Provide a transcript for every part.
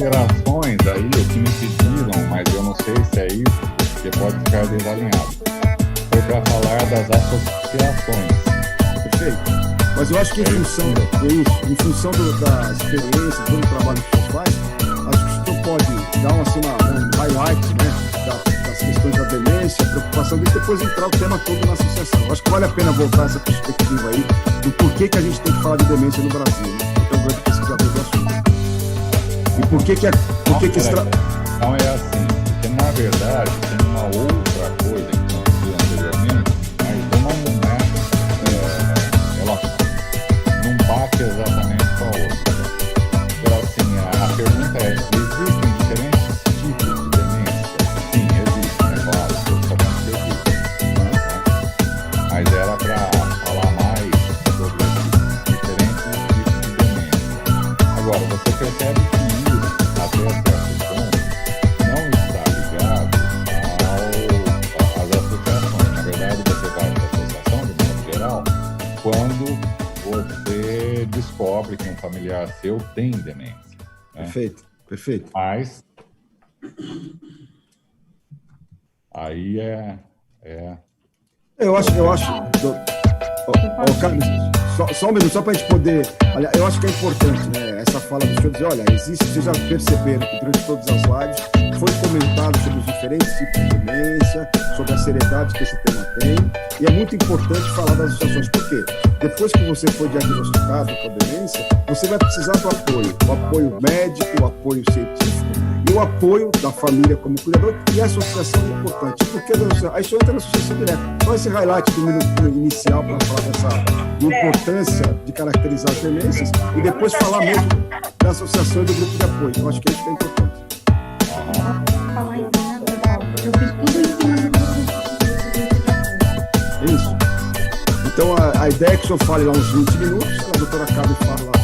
alterações aí, o que me pediram, mas eu não sei se é isso, porque pode ficar desalinhado. Foi para falar das associações. Perfeito. Mas eu acho que em função da experiência, do trabalho que o senhor faz, acho que o senhor pode dar um highlight, né, das questões da demência, a preocupação disso, depois entrar o tema todo na associação. Eu acho que vale a pena voltar essa perspectiva aí do porquê que a gente tem que falar de demência no Brasil, né? Então, eu vou pesquisar do assunto. E por que Então é assim, porque na verdade tem uma outra coisa que eu disse anteriormente, mas não bate exatamente com a outra. Então, assim, a pergunta é: existem diferentes tipos de demência? Sim, existem, é claro, todos sabemos que existem, né? Mas era para falar mais sobre esses diferentes tipos de demência. Agora, você percebe que isso, até certo ponto, não está ligado às associações. Na verdade, você vai para a associação, de modo geral, quando você descobre que um familiar seu tem demência. Né? Perfeito. Mas aí Eu acho. Carlos, só um minuto, só para a gente poder. Olha, eu acho que é importante, né? Essa fala do senhor dizer: olha, vocês já perceberam que durante todas as lives foi comentado sobre os diferentes tipos de demência, sobre a seriedade que esse tema tem, e é muito importante falar das associações. Por quê? Depois que você for diagnosticado com demência, você vai precisar do apoio. O apoio médico, o apoio científico e o apoio da família como cuidador, e a associação é importante. Por que a associação? Aí só entra na associação direta. Só esse highlight do minuto inicial para falar dessa importância de caracterizar as demências e depois falar mesmo da associação e do grupo de apoio. Eu acho que isso é importante. Eu fiz tudo em cima do grupo de apoio. Isso. Então, a ideia é que o senhor fale lá uns 20 minutos, a doutora Carmen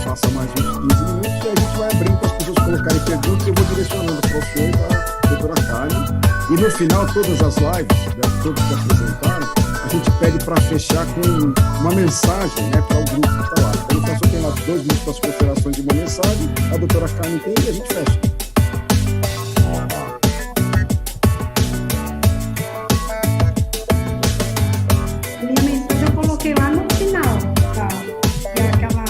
faça mais uns 15 minutos, e a gente vai abrindo para as pessoas colocarem perguntas, e eu vou direcionando para o senhor e para a doutora Carmen. E no final, todas as lives, né, todos que apresentaram, a gente pede para fechar com uma mensagem, né, para o grupo que está lá. Então, o professor tem lá 2 minutos para as considerações de uma mensagem, a doutora Carmen tem, e a gente fecha. Lá no final, tá? É aquela.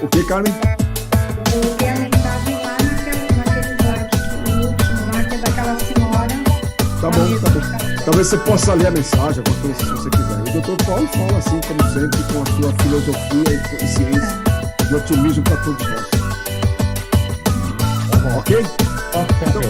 O que, Carmen? Eu coloquei a mensagem lá naquele slide, o último lá, que é daquela senhora. Tá bom. Talvez você possa ler a mensagem, alguma coisa se você quiser. E o doutor Paulo fala, assim, como sempre, com a sua filosofia e ciência de otimismo para todos nós. Ok? Então,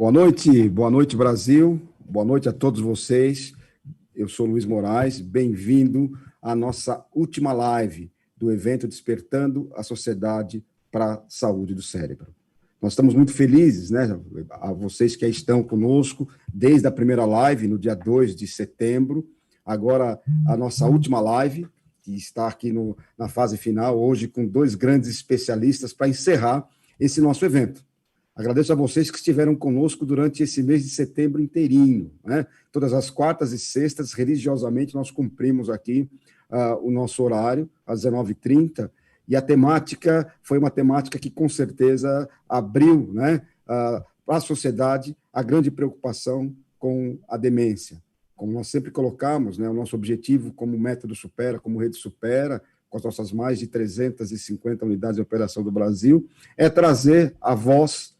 Boa noite, Brasil. Boa noite a todos vocês. Eu sou Luiz Moraes, bem-vindo à nossa última live do evento Despertando a Sociedade para a Saúde do Cérebro. Nós estamos muito felizes, né, a vocês que estão conosco desde a primeira live, no dia 2 de setembro, agora a nossa última live, que está aqui na fase final, hoje com 2 grandes especialistas para encerrar esse nosso evento. Agradeço a vocês que estiveram conosco durante esse mês de setembro inteirinho, né? Todas as quartas e sextas, religiosamente, nós cumprimos aqui o nosso horário, às 19h30, e a temática foi uma temática que, com certeza, abriu, né, para a sociedade a grande preocupação com a demência. Como nós sempre colocamos, né, o nosso objetivo como Método Supera, como Rede Supera, com as nossas mais de 350 unidades de operação do Brasil, é trazer a voz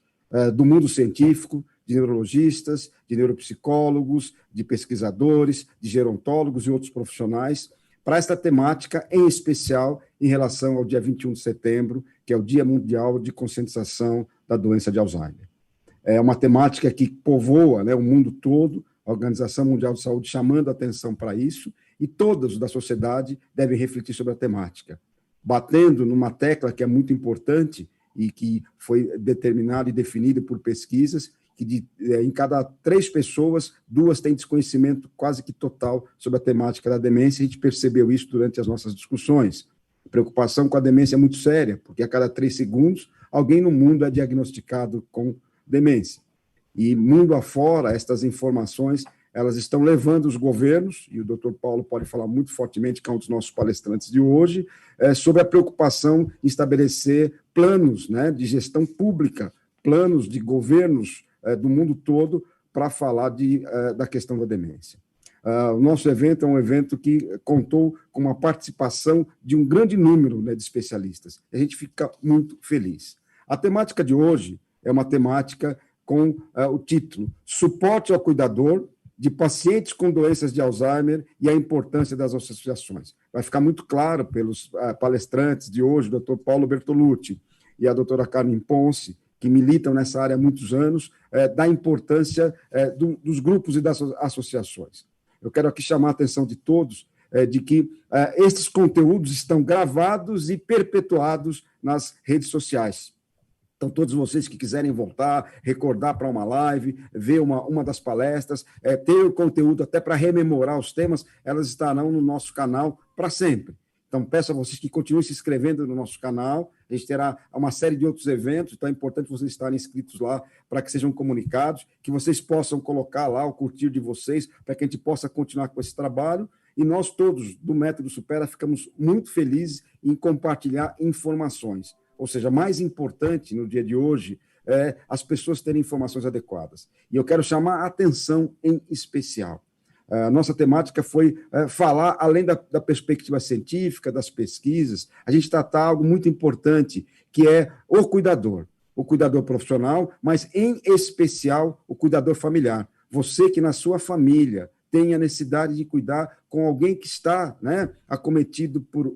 do mundo científico, de neurologistas, de neuropsicólogos, de pesquisadores, de gerontólogos e outros profissionais, para esta temática, em especial em relação ao dia 21 de setembro, que é o Dia Mundial de Conscientização da Doença de Alzheimer. É uma temática que povoa, né, o mundo todo, a Organização Mundial de Saúde chamando a atenção para isso, e todos da sociedade devem refletir sobre a temática, batendo numa tecla que é muito importante e que foi determinado e definido por pesquisas, que em cada 3 pessoas, 2 têm desconhecimento quase que total sobre a temática da demência, e a gente percebeu isso durante as nossas discussões. A preocupação com a demência é muito séria, porque a cada 3 segundos, alguém no mundo é diagnosticado com demência. E mundo afora, estas informações, elas estão levando os governos, e o Dr. Paulo pode falar muito fortemente, que é um dos nossos palestrantes de hoje, sobre a preocupação em estabelecer planos, né, de gestão pública, planos de governos do mundo todo para falar da questão da demência. O nosso evento é um evento que contou com uma participação de um grande número, né, de especialistas. A gente fica muito feliz. A temática de hoje é uma temática com o título Suporte ao Cuidador de pacientes com doenças de Alzheimer e a importância das associações. Vai ficar muito claro pelos palestrantes de hoje, o Dr. Paulo Bertolucci e a doutora Carmen Ponce, que militam nessa área há muitos anos, da importância dos grupos e das associações. Eu quero aqui chamar a atenção de todos de que estes conteúdos estão gravados e perpetuados nas redes sociais. Então, todos vocês que quiserem voltar, recordar para uma live, ver uma das palestras, ter o conteúdo até para rememorar os temas, elas estarão no nosso canal para sempre. Então, peço a vocês que continuem se inscrevendo no nosso canal. A gente terá uma série de outros eventos, então é importante vocês estarem inscritos lá para que sejam comunicados, que vocês possam colocar lá o curtir de vocês, para que a gente possa continuar com esse trabalho. E nós todos, do Método Supera, ficamos muito felizes em compartilhar informações. Ou seja, mais importante no dia de hoje é as pessoas terem informações adequadas. E eu quero chamar a atenção em especial. A nossa temática foi falar, além da perspectiva científica, das pesquisas, a gente tratar algo muito importante, que é o cuidador profissional, mas, em especial, o cuidador familiar. Você que, na sua família, tem a necessidade de cuidar com alguém que está, né, acometido por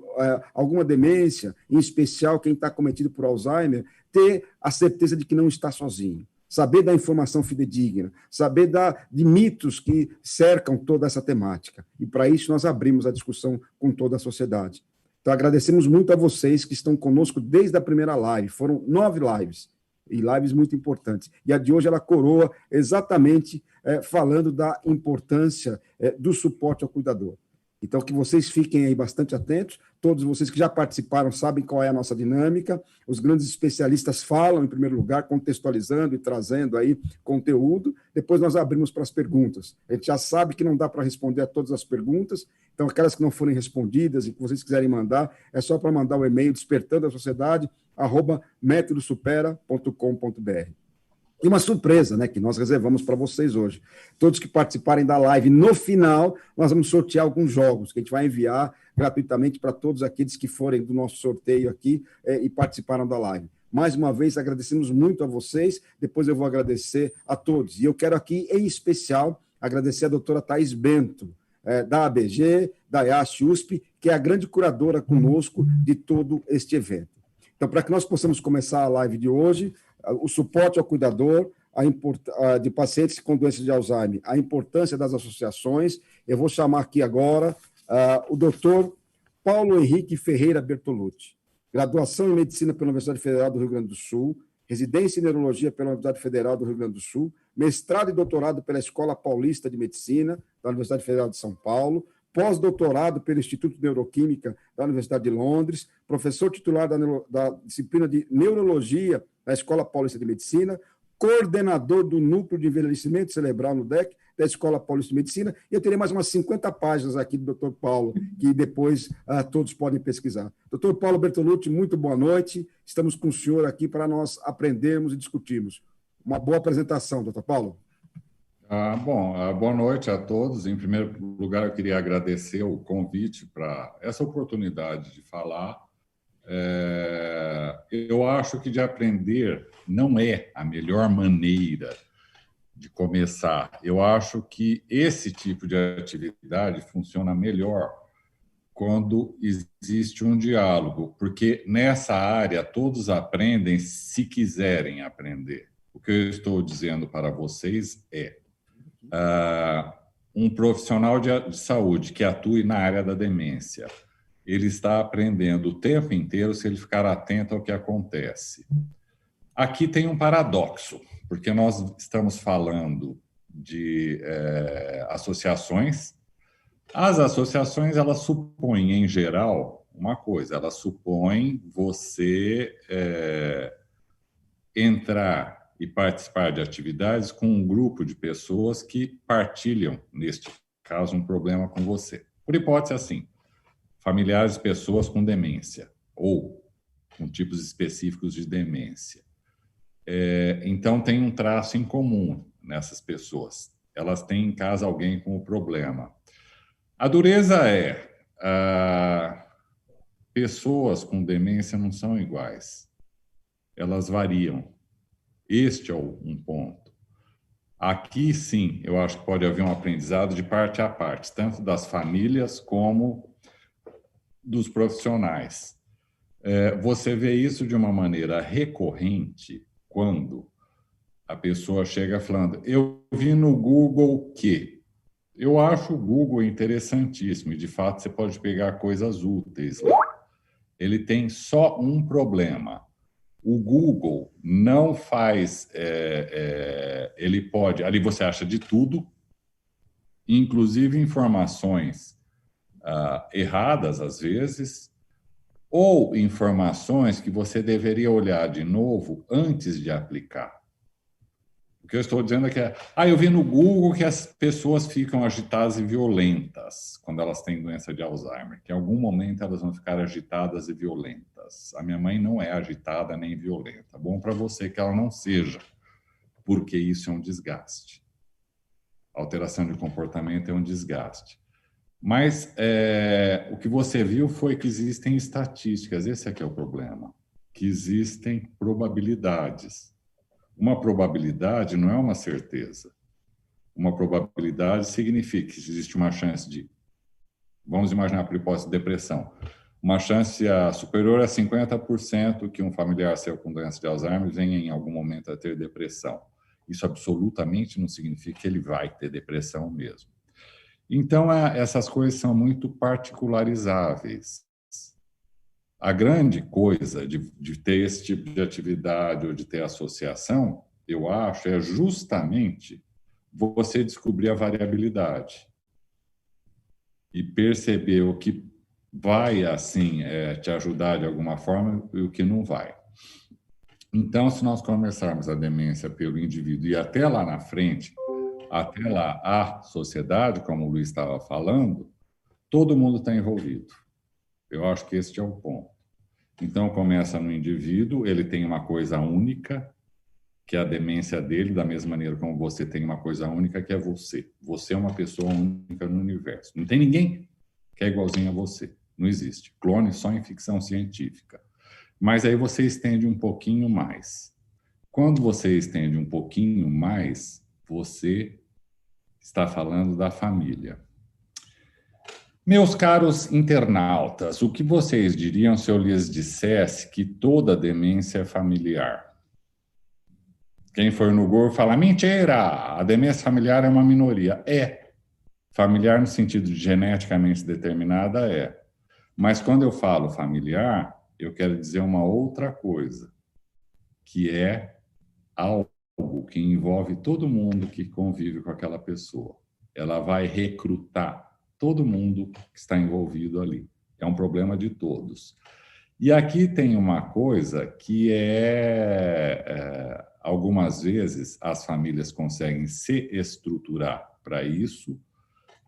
alguma demência, em especial quem está acometido por Alzheimer, ter a certeza de que não está sozinho. Saber da informação fidedigna, saber de mitos que cercam toda essa temática. E, para isso, nós abrimos a discussão com toda a sociedade. Então, agradecemos muito a vocês que estão conosco desde a primeira live. Foram 9 lives, e lives muito importantes. E a de hoje, ela coroa exatamente falando da importância do suporte ao cuidador. Então, que vocês fiquem aí bastante atentos. Todos vocês que já participaram sabem qual é a nossa dinâmica. Os grandes especialistas falam, em primeiro lugar, contextualizando e trazendo aí conteúdo. Depois nós abrimos para as perguntas. A gente já sabe que não dá para responder a todas as perguntas, então aquelas que não forem respondidas e que vocês quiserem mandar, é só para mandar o e-mail despertandoasociedade@metodosupera.com.br. E uma surpresa, né, que nós reservamos para vocês hoje. Todos que participarem da live, no final, nós vamos sortear alguns jogos que a gente vai enviar gratuitamente para todos aqueles que forem do nosso sorteio aqui e participaram da live. Mais uma vez, agradecemos muito a vocês. Depois eu vou agradecer a todos. E eu quero aqui, em especial, agradecer a doutora Thaís Bento, da ABG, da IASH-USP, que é a grande curadora conosco de todo este evento. Então, para que nós possamos começar a live de hoje, o suporte ao cuidador, de pacientes com doença de Alzheimer, a importância das associações. Eu vou chamar aqui agora o doutor Paulo Henrique Ferreira Bertolucci, graduação em Medicina pela Universidade Federal do Rio Grande do Sul, residência em Neurologia pela Universidade Federal do Rio Grande do Sul, mestrado e doutorado pela Escola Paulista de Medicina da Universidade Federal de São Paulo, pós-doutorado pelo Instituto de Neuroquímica da Universidade de Londres, professor titular da disciplina de Neurologia da Escola Paulista de Medicina, coordenador do Núcleo de Envelhecimento Cerebral no DEC, da Escola Paulista de Medicina, e eu terei mais umas 50 páginas aqui do Dr. Paulo, que depois todos podem pesquisar. Dr. Paulo Bertolucci, muito boa noite. Estamos com o senhor aqui para nós aprendermos e discutirmos. Uma boa apresentação, Dr. Paulo. Boa noite a todos. Em primeiro lugar, eu queria agradecer o convite para essa oportunidade de falar. Eu acho que de aprender não é a melhor maneira de começar. Eu acho que esse tipo de atividade funciona melhor quando existe um diálogo, porque nessa área todos aprendem se quiserem aprender. O que eu estou dizendo para vocês é um profissional de saúde que atue na área da demência, ele está aprendendo o tempo inteiro se ele ficar atento ao que acontece. Aqui tem um paradoxo, porque nós estamos falando de associações. As associações, elas supõem, em geral, uma coisa, elas supõem você entrar e participar de atividades com um grupo de pessoas que partilham, neste caso, um problema com você. Por hipótese, assim, familiares de pessoas com demência ou com tipos específicos de demência. Então, tem um traço em comum nessas pessoas. Elas têm em casa alguém com o problema. A dureza pessoas com demência não são iguais. Elas variam. Este é um ponto. Aqui, sim, eu acho que pode haver um aprendizado de parte a parte, tanto das famílias como dos profissionais. Você vê isso de uma maneira recorrente quando a pessoa chega falando, eu vi no Google que... Eu acho o Google interessantíssimo e, de fato, você pode pegar coisas úteis lá. Ele tem só um problema. O Google não faz... ele pode... Ali você acha de tudo, inclusive informações erradas, às vezes, ou informações que você deveria olhar de novo antes de aplicar. O que eu estou dizendo é que eu vi no Google que as pessoas ficam agitadas e violentas quando elas têm doença de Alzheimer, que em algum momento elas vão ficar agitadas e violentas. A minha mãe não é agitada nem violenta. Bom para você que ela não seja, porque isso é um desgaste. A alteração de comportamento é um desgaste. Mas o que você viu foi que existem estatísticas, esse aqui é o problema, que existem probabilidades. Uma probabilidade não é uma certeza. Uma probabilidade significa que existe uma chance de, vamos imaginar por hipótese de depressão, uma chance superior a 50% que um familiar seu com doença de Alzheimer venha em algum momento a ter depressão. Isso absolutamente não significa que ele vai ter depressão mesmo. Então, essas coisas são muito particularizáveis. A grande coisa de ter esse tipo de atividade ou de ter associação, eu acho, é justamente você descobrir a variabilidade e perceber o que vai, assim, te ajudar de alguma forma e o que não vai. Então, se nós começarmos a demência pelo indivíduo e até lá na frente, até lá a sociedade, como o Luiz estava falando, todo mundo está envolvido. Eu acho que esse é o ponto. Então, começa no indivíduo, ele tem uma coisa única, que é a demência dele, da mesma maneira como você tem uma coisa única, que é você. Você é uma pessoa única no universo. Não tem ninguém que é igualzinho a você. Não existe. Clone só em ficção científica. Mas aí você estende um pouquinho mais. Quando você estende um pouquinho mais, você está falando da família. Meus caros internautas, o que vocês diriam se eu lhes dissesse que toda demência é familiar? Quem for no Google fala, mentira, a demência familiar é uma minoria. É. Familiar no sentido de geneticamente determinada é. Mas quando eu falo familiar, eu quero dizer uma outra coisa, que é algo que envolve todo mundo que convive com aquela pessoa. Ela vai recrutar todo mundo que está envolvido ali. É um problema de todos. E aqui tem uma coisa que algumas vezes as famílias conseguem se estruturar para isso,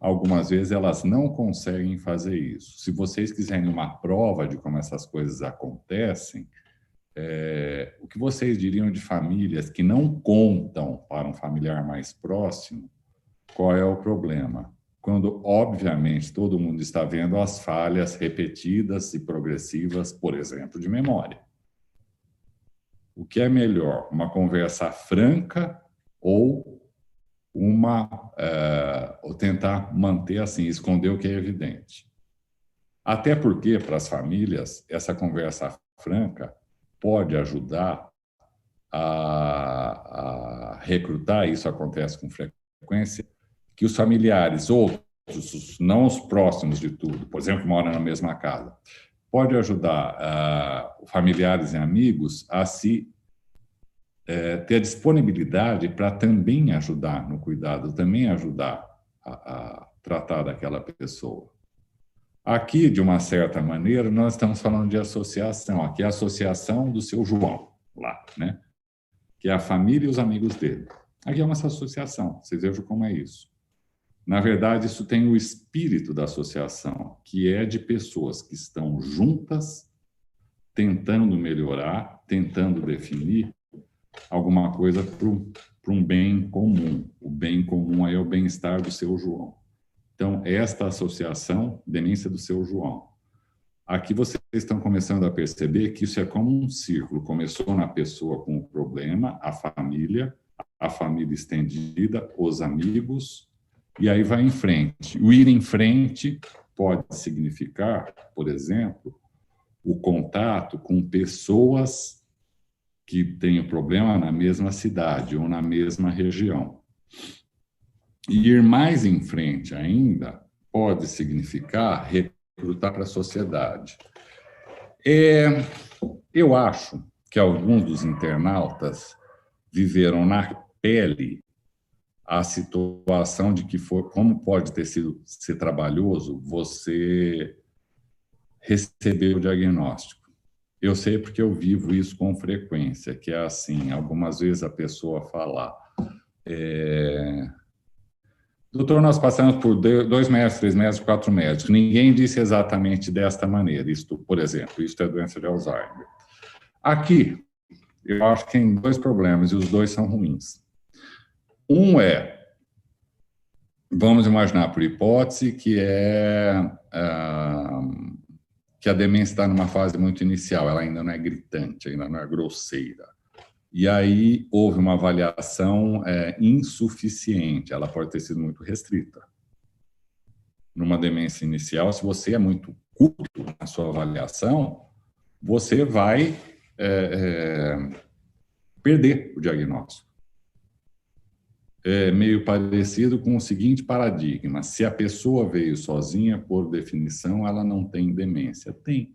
algumas vezes elas não conseguem fazer isso. Se vocês quiserem uma prova de como essas coisas acontecem, o que vocês diriam de famílias que não contam para um familiar mais próximo, qual é o problema? Quando, obviamente, todo mundo está vendo as falhas repetidas e progressivas, por exemplo, de memória. O que é melhor, uma conversa franca ou ou tentar manter assim, esconder o que é evidente? Até porque, para as famílias, essa conversa franca pode ajudar a recrutar, isso acontece com frequência, que os familiares, outros, não os próximos de tudo, por exemplo, moram na mesma casa, pode ajudar familiares e amigos a ter disponibilidade para também ajudar no cuidado, também ajudar a tratar daquela pessoa. Aqui, de uma certa maneira, nós estamos falando de associação. Aqui é a associação do seu João, lá, né? Que é a família e os amigos dele. Aqui é uma associação, vocês vejam como é isso. Na verdade, isso tem o espírito da associação, que é de pessoas que estão juntas, tentando melhorar, tentando definir alguma coisa para um bem comum. O bem comum aí é o bem-estar do seu João. Então, esta associação, demência do seu João. Aqui vocês estão começando a perceber que isso é como um círculo. Começou na pessoa com o problema, a família estendida, os amigos, e aí vai em frente. O ir em frente pode significar, por exemplo, o contato com pessoas que têm o problema na mesma cidade ou na mesma região. E ir mais em frente ainda pode significar recrutar para a sociedade. Eu acho que alguns dos internautas viveram na pele a situação de que como pode ser trabalhoso você receber o diagnóstico. Eu sei porque eu vivo isso com frequência, que é assim, algumas vezes a pessoa fala, doutor, nós passamos por 2 médicos, 3 médicos, 4 médicos, ninguém disse exatamente desta maneira, isto, por exemplo, isto é doença de Alzheimer. Aqui, eu acho que tem 2 problemas, e os 2 são ruins. Um vamos imaginar por hipótese que a demência está numa fase muito inicial, ela ainda não é gritante, ainda não é grosseira. E aí houve uma avaliação insuficiente, ela pode ter sido muito restrita. Numa demência inicial, se você é muito curto na sua avaliação, você vai perder o diagnóstico. É meio parecido com o seguinte paradigma: se a pessoa veio sozinha, por definição, ela não tem demência. Tem.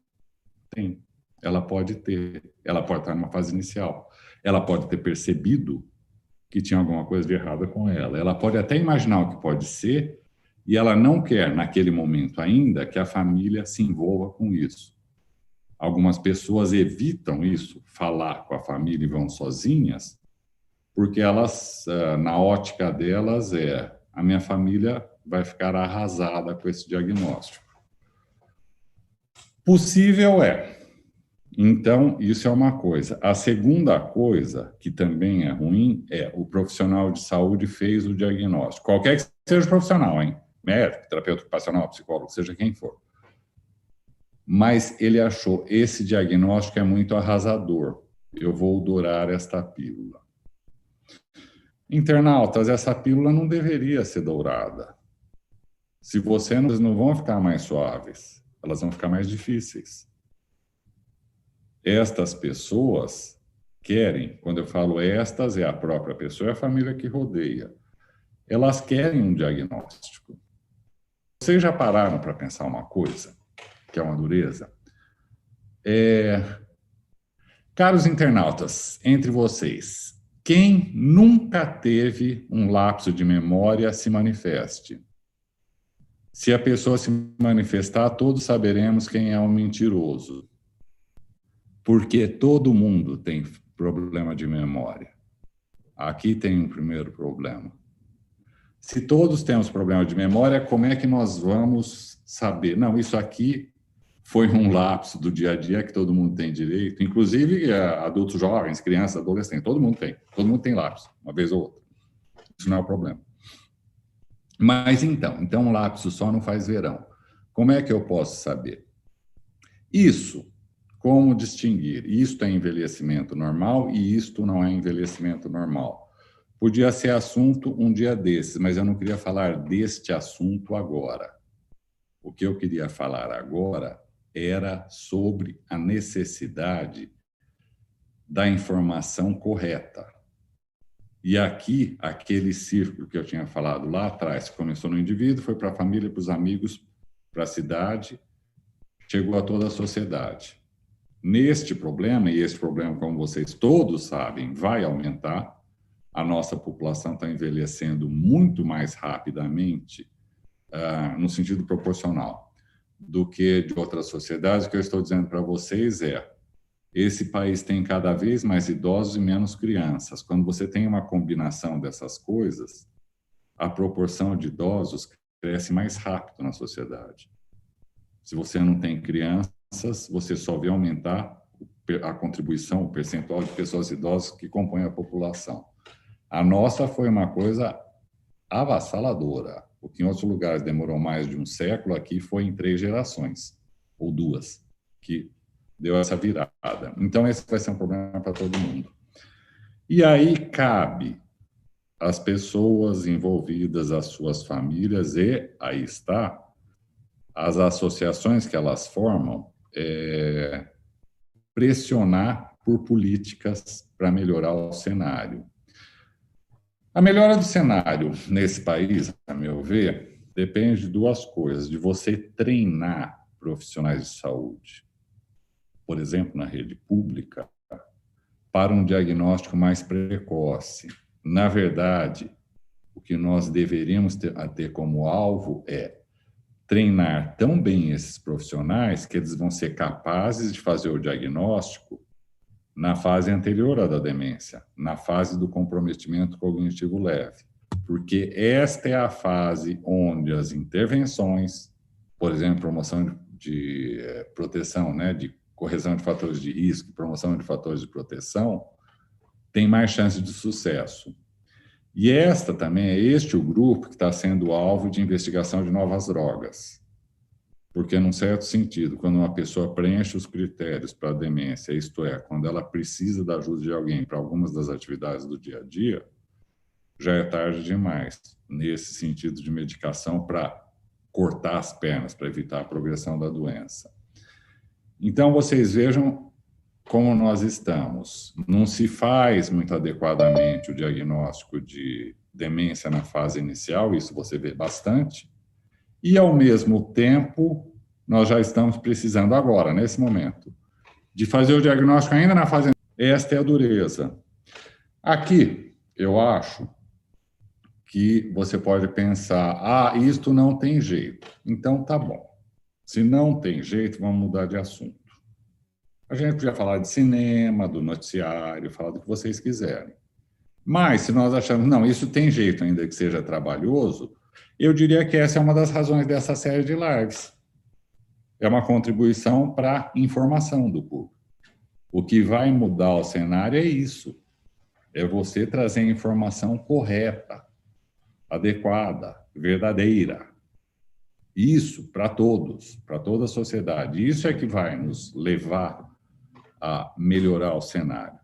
Ela pode ter. Ela pode estar numa fase inicial. Ela pode ter percebido que tinha alguma coisa de errada com ela. Ela pode até imaginar o que pode ser e ela não quer, naquele momento ainda, que a família se envolva com isso. Algumas pessoas evitam isso, falar com a família e vão sozinhas, porque elas, na ótica delas, a minha família vai ficar arrasada com esse diagnóstico. Possível é. Então, isso é uma coisa. A segunda coisa, que também é ruim, o profissional de saúde fez o diagnóstico. Qualquer que seja o profissional, hein? Médico, terapeuta ocupacional, psicólogo, seja quem for. Mas ele achou, esse diagnóstico é muito arrasador. Eu vou dourar esta pílula. Internautas, essa pílula não deveria ser dourada. Se você não vão ficar mais suaves, elas vão ficar mais difíceis. Estas pessoas querem, quando eu falo estas, é a própria pessoa e a família que rodeia, elas querem um diagnóstico. Vocês já pararam para pensar uma coisa, que é uma dureza? Caros internautas, entre vocês, quem nunca teve um lapso de memória, se manifeste. Se a pessoa se manifestar, todos saberemos quem é um mentiroso. Porque todo mundo tem problema de memória. Aqui tem um primeiro problema. Se todos temos problema de memória, como é que nós vamos saber? Não, isso aqui foi um lapso do dia a dia que todo mundo tem direito, inclusive adultos jovens, crianças, adolescentes, todo mundo tem lapso, uma vez ou outra. Isso não é o problema. Mas então um lapso só não faz verão. Como é que eu posso saber? Isso, como distinguir? Isto é envelhecimento normal e isto não é envelhecimento normal. Podia ser assunto um dia desses, mas eu não queria falar deste assunto agora. O que eu queria falar agora era sobre a necessidade da informação correta. E aqui, aquele círculo que eu tinha falado lá atrás, que começou no indivíduo, foi para a família, para os amigos, para a cidade, chegou a toda a sociedade. Neste problema, e esse problema, como vocês todos sabem, vai aumentar, a nossa população está envelhecendo muito mais rapidamente, no sentido proporcional, do que de outras sociedades. O que eu estou dizendo para vocês esse país tem cada vez mais idosos e menos crianças. Quando você tem uma combinação dessas coisas, a proporção de idosos cresce mais rápido na sociedade. Se você não tem crianças, você só vê aumentar a contribuição, o percentual de pessoas idosas que compõem a população. A nossa foi uma coisa avassaladora. O que em outros lugares demorou mais de um século, aqui foi em 3 gerações, ou 2, que deu essa virada. Então, esse vai ser um problema para todo mundo. E aí cabe às pessoas envolvidas, às suas famílias, e aí está, as associações que elas formam, pressionar por políticas para melhorar o cenário. A melhora do cenário nesse país, a meu ver, depende de 2 coisas: de você treinar profissionais de saúde, por exemplo, na rede pública, para um diagnóstico mais precoce. Na verdade, o que nós deveríamos ter como alvo é treinar tão bem esses profissionais que eles vão ser capazes de fazer o diagnóstico na fase anterior à da demência, na fase do comprometimento cognitivo leve. Porque esta é a fase onde as intervenções, por exemplo, promoção de proteção, de correção de fatores de risco, promoção de fatores de proteção, tem mais chance de sucesso. E este o grupo que está sendo alvo de investigação de novas drogas. Porque, num certo sentido, quando uma pessoa preenche os critérios para a demência, isto é, quando ela precisa da ajuda de alguém para algumas das atividades do dia a dia, já é tarde demais, nesse sentido de medicação para cortar as pernas, para evitar a progressão da doença. Então, vocês vejam como nós estamos. Não se faz muito adequadamente o diagnóstico de demência na fase inicial, isso você vê bastante, e, ao mesmo tempo, nós já estamos precisando agora, nesse momento, de fazer o diagnóstico ainda na fase... Esta é a dureza. Aqui, eu acho que você pode pensar, isto não tem jeito. Então, tá bom. Se não tem jeito, vamos mudar de assunto. A gente podia falar de cinema, do noticiário, falar do que vocês quiserem. Mas, se nós achamos, não, isso tem jeito, ainda que seja trabalhoso, eu diria que essa é uma das razões dessa série de lives. É uma contribuição para a informação do público. O que vai mudar o cenário é isso. É você trazer a informação correta, adequada, verdadeira. Isso para todos, para toda a sociedade. Isso é que vai nos levar a melhorar o cenário.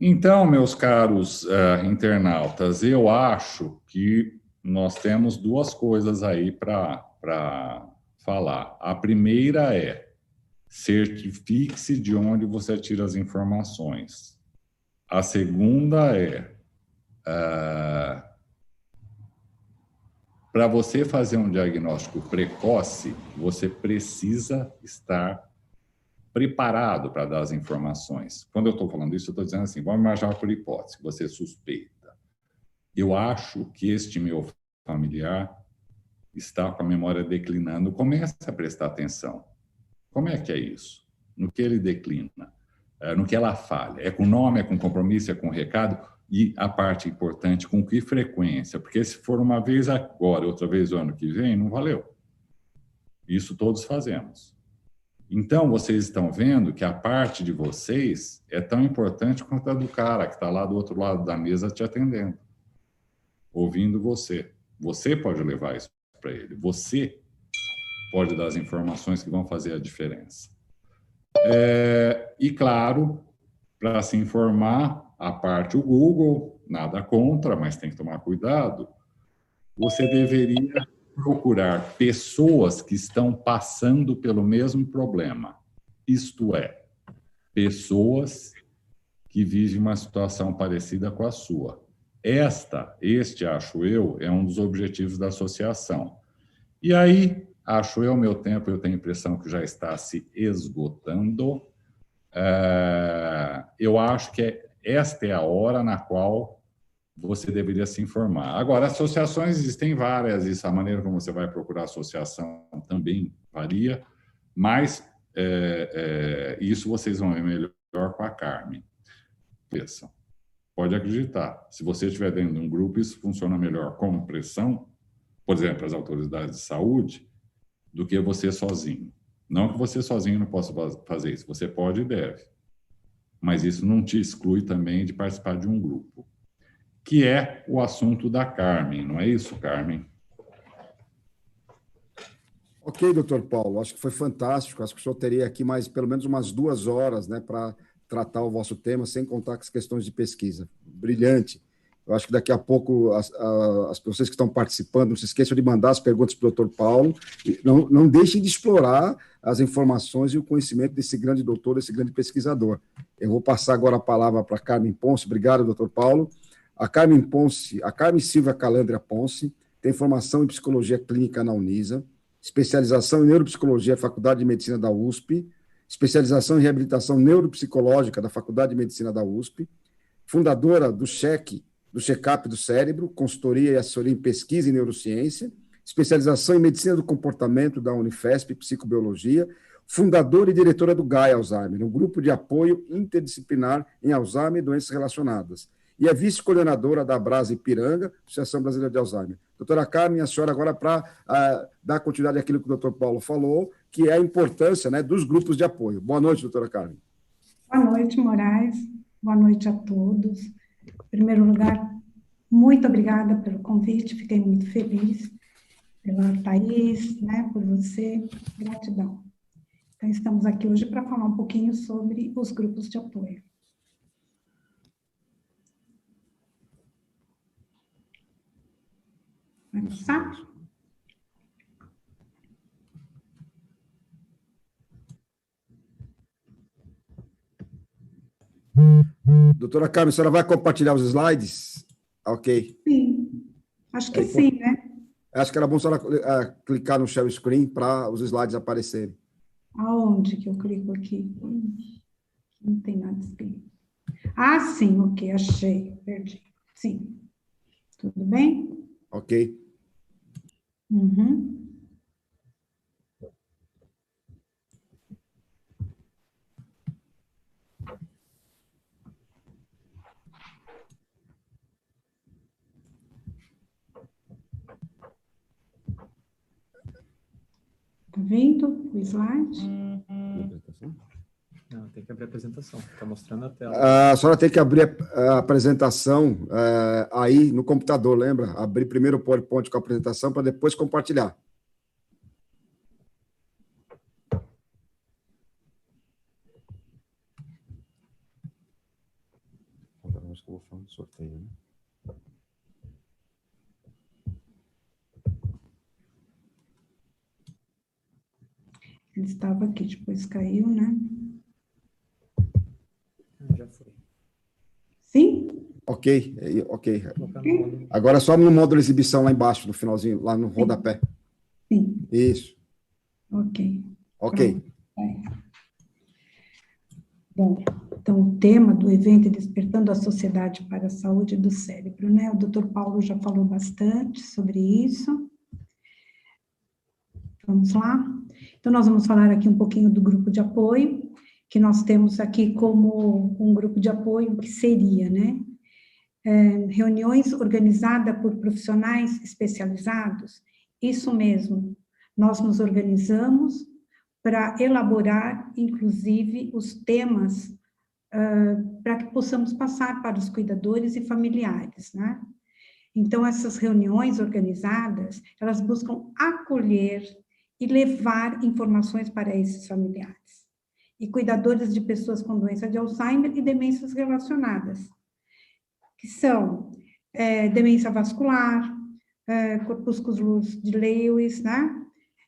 Então, meus caros internautas, eu acho que nós temos 2 coisas aí para falar. A primeira é: certifique-se de onde você tira as informações. A segunda para você fazer um diagnóstico precoce, você precisa estar preparado para dar as informações. Quando eu estou falando isso, eu estou dizendo assim, vamos imaginar por hipótese, você suspeita. Eu acho que este meu familiar está com a memória declinando. Comece a prestar atenção. Como é que é isso? No que ele declina? No que ela falha? É com nome, é com compromisso, é com recado? E a parte importante, com que frequência? Porque se for uma vez agora, outra vez o ano que vem, não valeu. Isso todos fazemos. Então, vocês estão vendo que a parte de vocês é tão importante quanto a do cara que está lá do outro lado da mesa te atendendo, ouvindo você. Você pode levar isso para ele. Você pode dar as informações que vão fazer a diferença. E, claro, para se informar, a parte o Google, nada contra, mas tem que tomar cuidado, você deveria procurar pessoas que estão passando pelo mesmo problema. Isto é, pessoas que vivem uma situação parecida com a sua. Este, acho eu, é um dos objetivos da associação. E aí, acho eu, meu tempo, eu tenho a impressão que já está se esgotando. Eu acho que esta é a hora na qual você deveria se informar. Agora, associações existem várias, isso, a maneira como você vai procurar associação também varia, mas isso vocês vão ver melhor com a Carmen. Pressão. Pode acreditar, se você estiver dentro de um grupo, isso funciona melhor como pressão, por exemplo, as autoridades de saúde, do que você sozinho. Não que você sozinho não possa fazer isso, você pode e deve, mas isso não te exclui também de participar de um grupo, que é o assunto da Carmen, não é isso, Carmen? Ok, doutor Paulo, acho que foi fantástico, acho que o senhor teria aqui mais pelo menos umas 2 horas, né, para tratar o vosso tema, sem contar com as questões de pesquisa. Brilhante. Eu acho que daqui a pouco as pessoas que estão participando, não se esqueçam de mandar as perguntas para o doutor Paulo, e não deixem de explorar as informações e o conhecimento desse grande doutor, desse grande pesquisador. Eu vou passar agora a palavra para a Carmen Ponce. Obrigado, doutor Paulo. A Carmen Silva Calandria Ponce tem formação em Psicologia Clínica na Unisa, especialização em Neuropsicologia, Faculdade de Medicina da USP, especialização em Reabilitação Neuropsicológica da Faculdade de Medicina da USP, fundadora do Check-up do Cérebro, consultoria e assessoria em pesquisa em neurociência, especialização em Medicina do Comportamento da Unifesp, Psicobiologia, fundadora e diretora do GAI Alzheimer, um grupo de apoio interdisciplinar em Alzheimer e doenças relacionadas, e é vice-coordenadora da Abrasa Ipiranga, Associação Brasileira de Alzheimer. Doutora Carmen, a senhora agora para dar continuidade àquilo que o doutor Paulo falou, que é a importância, né, dos grupos de apoio. Boa noite, doutora Carmen. Boa noite, Moraes. Boa noite a todos. Em primeiro lugar, muito obrigada pelo convite, fiquei muito feliz pela Thaís, né, por você, gratidão. Então, estamos aqui hoje para falar um pouquinho sobre os grupos de apoio. Vai passar? Doutora Carmen, a senhora vai compartilhar os slides? Ok. Sim, acho que sim, né? Acho que era bom a senhora clicar no share screen para os slides aparecerem. Aonde que eu clico aqui? Não tem nada escrito. Ah, sim, ok, achei, perdi. Sim. Tudo bem? Ok. Uhum. Tá vendo o slide? Não, tem que abrir a apresentação, está mostrando a tela. A senhora tem que abrir a apresentação aí no computador, lembra? Abrir primeiro o PowerPoint com a apresentação para depois compartilhar. Acho que eu vou falar do sorteio, né? Ele estava aqui, depois caiu, né? Já foi. Ok, ok. Colocar no módulo. Agora só no módulo exibição lá embaixo, no finalzinho, lá no rodapé. Sim, Isso, ok. ok. Bom, então o tema do evento é Despertando a Sociedade para a Saúde do Cérebro, né? O Dr. Paulo já falou bastante sobre isso. Vamos lá? Então, nós vamos falar aqui um pouquinho do grupo de apoio, que nós temos aqui como um grupo de apoio que seria, né? Reuniões organizadas por profissionais especializados, isso mesmo, nós nos organizamos para elaborar, inclusive, os temas para que possamos passar para os cuidadores e familiares, né? Então, essas reuniões organizadas, elas buscam acolher e levar informações para esses familiares e cuidadores de pessoas com doença de Alzheimer e demências relacionadas, que são demência vascular, corpúsculos de Lewis, né?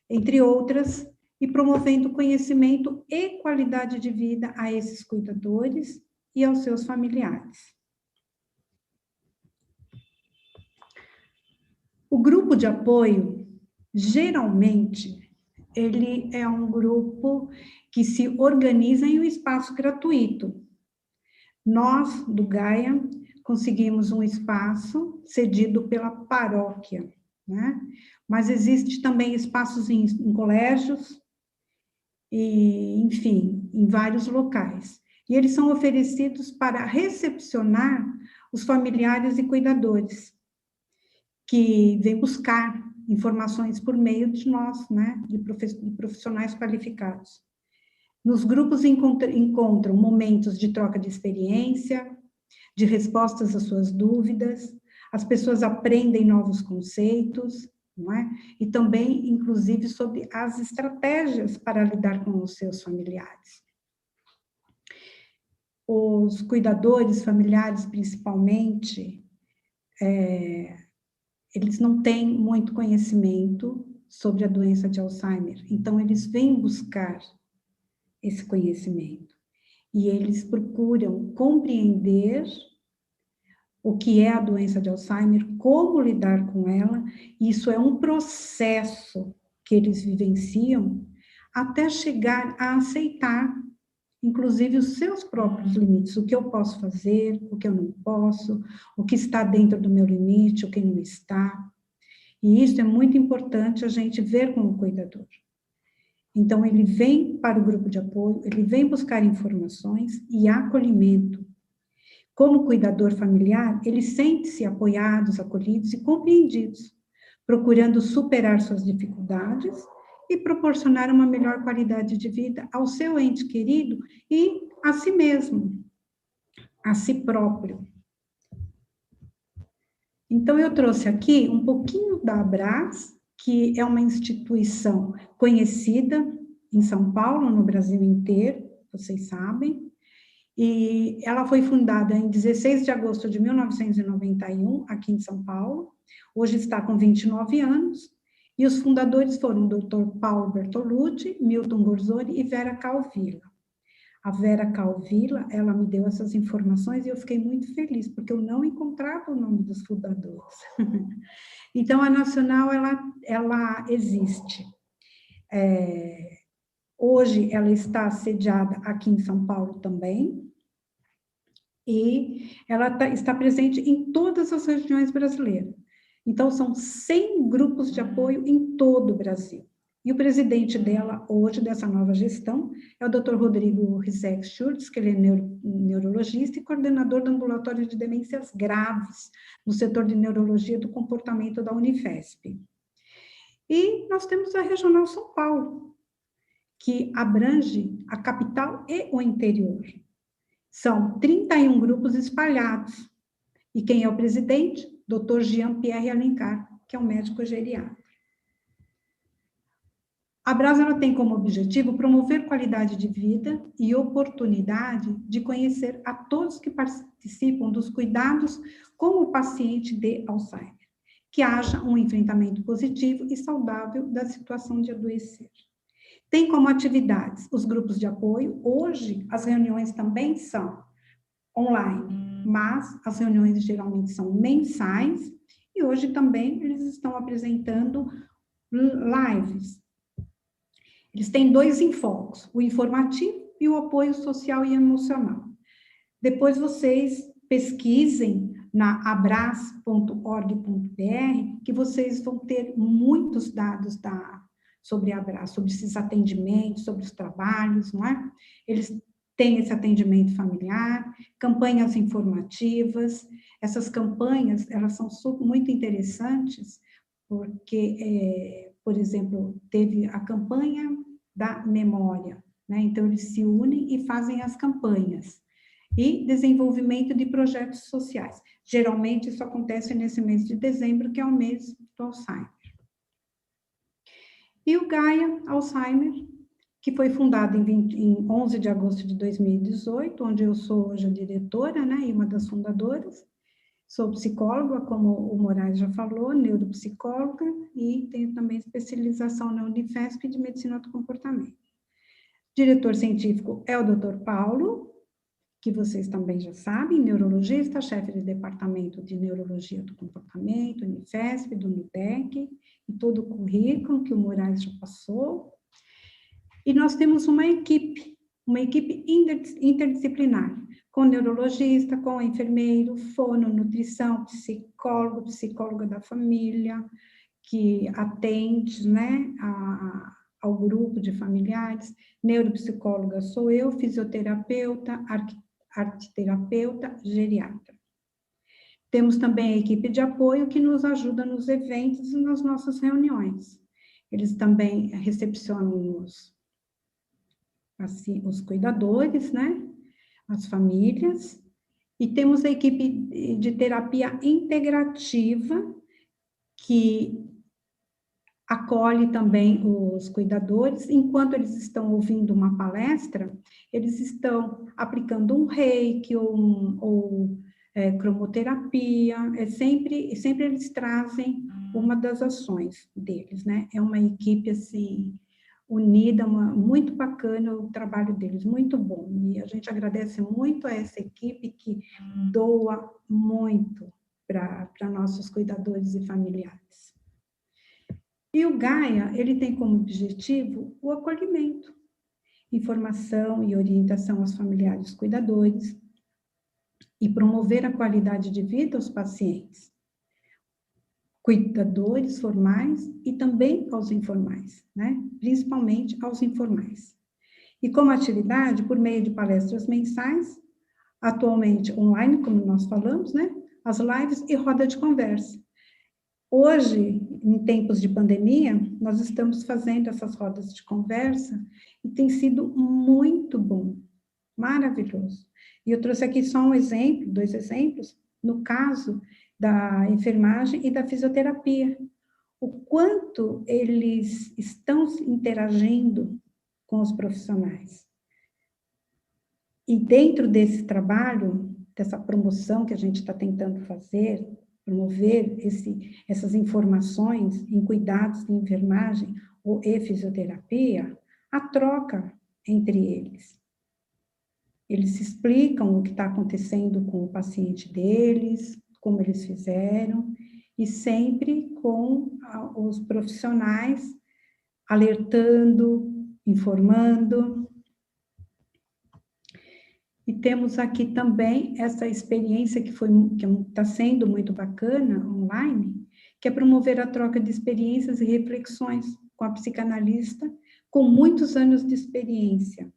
Entre outras, e promovendo conhecimento e qualidade de vida a esses cuidadores e aos seus familiares. O grupo de apoio, geralmente, ele é um grupo que se organiza em um espaço gratuito. Nós, do Gaia, conseguimos um espaço cedido pela paróquia, né? Mas existe também espaços em colégios, e, enfim, em vários locais. E eles são oferecidos para recepcionar os familiares e cuidadores, que vêm buscar informações por meio de nós, né, de profissionais qualificados. Nos grupos encontram momentos de troca de experiência, de respostas às suas dúvidas, as pessoas aprendem novos conceitos, não é? E também, inclusive, sobre as estratégias para lidar com os seus familiares. Os cuidadores familiares, principalmente, eles não têm muito conhecimento sobre a doença de Alzheimer, então eles vêm buscar esse conhecimento e eles procuram compreender o que é a doença de Alzheimer, como lidar com ela. Isso é um processo que eles vivenciam até chegar a aceitar, inclusive, os seus próprios limites, o que eu posso fazer, o que eu não posso, o que está dentro do meu limite, o que não está. E isso é muito importante a gente ver como cuidador. Então, ele vem para o grupo de apoio, ele vem buscar informações e acolhimento. Como cuidador familiar, ele sente-se apoiados, acolhidos e compreendidos, procurando superar suas dificuldades e proporcionar uma melhor qualidade de vida ao seu ente querido e a si mesmo, a si próprio. Então, eu trouxe aqui um pouquinho da Abras, que é uma instituição conhecida em São Paulo, no Brasil inteiro, vocês sabem, e ela foi fundada em 16 de agosto de 1991, aqui em São Paulo, hoje está com 29 anos, e os fundadores foram o Dr. Paulo Bertolucci, Milton Gorzoni e Vera Calvilla. A Vera Calvilla, ela me deu essas informações e eu fiquei muito feliz, porque eu não encontrava o nome dos fundadores. Então, a Nacional, ela existe. Hoje, ela está sediada aqui em São Paulo também, e ela está presente em todas as regiões brasileiras. Então, são 100 grupos de apoio em todo o Brasil. E o presidente dela, hoje, dessa nova gestão, é o Dr. Rodrigo Rizek Schultz, que ele é neurologista e coordenador do ambulatório de demências graves, no setor de neurologia do comportamento da Unifesp. E nós temos a Regional São Paulo, que abrange a capital e o interior. São 31 grupos espalhados. E quem é o presidente? Dr. Jean-Pierre Alencar, que é um médico geriatra. A Abras, ela tem como objetivo promover qualidade de vida e oportunidade de conhecer a todos que participam dos cuidados com o paciente de Alzheimer, que haja um enfrentamento positivo e saudável da situação de adoecer. Tem como atividades os grupos de apoio. Hoje, as reuniões também são online. mas as reuniões geralmente são mensais, e hoje também eles estão apresentando lives. Eles têm 2 enfoques, o informativo e o apoio social e emocional. Depois vocês pesquisem na abras.org.br, que vocês vão ter muitos dados sobre a Abras, sobre esses atendimentos, sobre os trabalhos, não é? Eles têm esse atendimento familiar, campanhas informativas. Essas campanhas, elas são muito interessantes, porque, por exemplo, teve a campanha da memória, né? Então, eles se unem e fazem as campanhas. E desenvolvimento de projetos sociais. Geralmente, isso acontece nesse mês de dezembro, que é o mês do Alzheimer. E o Gaia Alzheimer, que foi fundado em 11 de agosto de 2018, onde eu sou hoje a diretora, né, e uma das fundadoras. Sou psicóloga, como o Moraes já falou, neuropsicóloga, e tenho também especialização na Unifesp de Medicina do Comportamento. Diretor científico é o Dr. Paulo, que vocês também já sabem, neurologista, chefe de departamento de neurologia do comportamento, Unifesp, do NUDEC, e todo o currículo que o Moraes já passou. E nós temos uma equipe interdisciplinar, com neurologista, com enfermeiro, fono, nutrição, psicólogo, psicóloga da família, que atende, né, ao grupo de familiares, neuropsicóloga sou eu, fisioterapeuta, arteterapeuta, geriatra. Temos também a equipe de apoio que nos ajuda nos eventos e nas nossas reuniões. Eles também recepcionam os cuidadores, né? As famílias. E temos a equipe de terapia integrativa, que acolhe também os cuidadores, enquanto eles estão ouvindo uma palestra, eles estão aplicando um reiki ou cromoterapia, sempre eles trazem uma das ações deles, né? É uma equipe, assim, unida, muito bacana o trabalho deles, muito bom. E a gente agradece muito a essa equipe que doa muito para nossos cuidadores e familiares. E o Gaia, ele tem como objetivo o acolhimento, informação e orientação aos familiares cuidadores e promover a qualidade de vida aos pacientes, cuidadores formais e também aos informais, né? Principalmente aos informais. E como atividade, por meio de palestras mensais, atualmente online, como nós falamos, né? As lives e roda de conversa. Hoje, em tempos de pandemia, nós estamos fazendo essas rodas de conversa e tem sido muito bom, maravilhoso. E eu trouxe aqui só um exemplo, 2 exemplos, no caso da enfermagem e da fisioterapia. O quanto eles estão interagindo com os profissionais. E dentro desse trabalho, dessa promoção que a gente está tentando fazer, promover essas informações em cuidados de enfermagem e fisioterapia, a troca entre eles. Eles explicam o que está acontecendo com o paciente deles, como eles fizeram, e sempre com os profissionais alertando, informando. E temos aqui também essa experiência que está sendo muito bacana, online, que é promover a troca de experiências e reflexões com a psicanalista, com muitos anos de experiência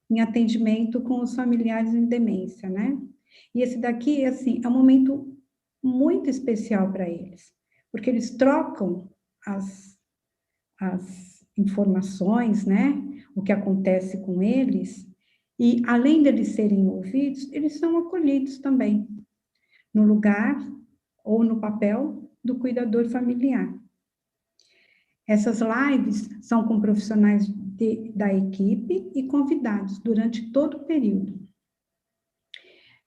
em atendimento com os familiares em demência, né? E esse daqui, assim, é um momento muito especial para eles, porque eles trocam as informações, né? O que acontece com eles. E, além deles serem ouvidos, eles são acolhidos também, no lugar ou no papel do cuidador familiar. Essas lives são com profissionais da equipe e convidados durante todo o período.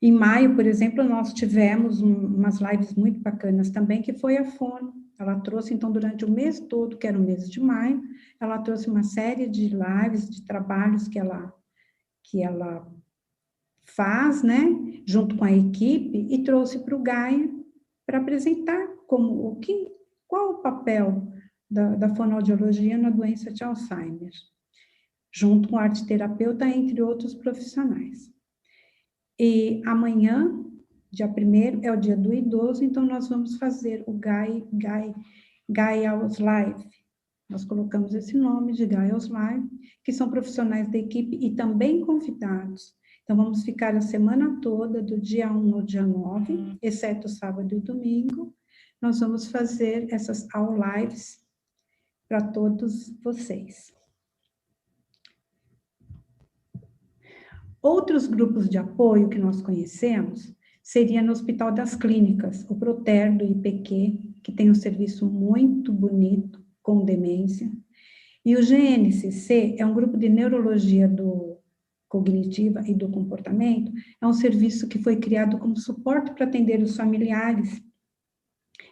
Em maio, por exemplo, nós tivemos umas lives muito bacanas também, que foi a Fono. Ela trouxe, então, durante o mês todo, que era o mês de maio, ela trouxe uma série de lives, de trabalhos que ela faz, né, junto com a equipe, e trouxe para o Gaia para apresentar qual o papel da fonoaudiologia na doença de Alzheimer, junto com o arteterapeuta, entre outros profissionais. E amanhã, dia 1º, é o dia do idoso, então nós vamos fazer o Gaia's Live. Nós colocamos esse nome de Gaia's Live, que são profissionais da equipe e também convidados. Então, vamos ficar a semana toda, do dia 1 ao dia 9, exceto sábado e domingo. Nós vamos fazer essas lives para todos vocês. Outros grupos de apoio que nós conhecemos seria no Hospital das Clínicas, o Proter do IPQ, que tem um serviço muito bonito com demência, e o GNCC é um grupo de neurologia cognitiva e do comportamento, é um serviço que foi criado como suporte para atender os familiares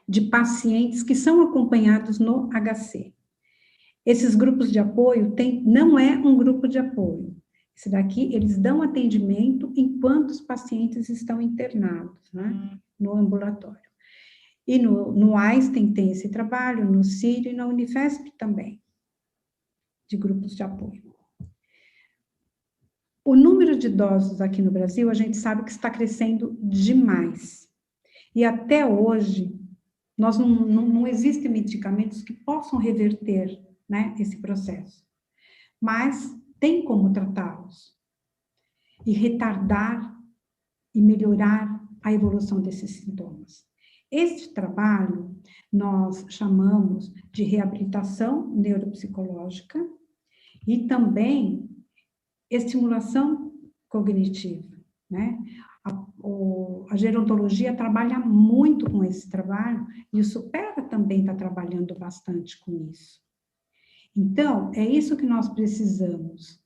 de pacientes que são acompanhados no HC. Esses grupos de apoio não é um grupo de apoio. Esse daqui, eles dão atendimento enquanto os pacientes estão internados, né, no ambulatório. E no Einstein tem esse trabalho, no Sírio e na Unifesp também, de grupos de apoio. O número de idosos aqui no Brasil, a gente sabe que está crescendo demais. E até hoje, não existem medicamentos que possam reverter, né, esse processo. Mas tem como tratá-los e retardar e melhorar a evolução desses sintomas. Este trabalho nós chamamos de reabilitação neuropsicológica e também estimulação cognitiva, né? A gerontologia trabalha muito com esse trabalho e o Supera também está trabalhando bastante com isso. Então, é isso que nós precisamos,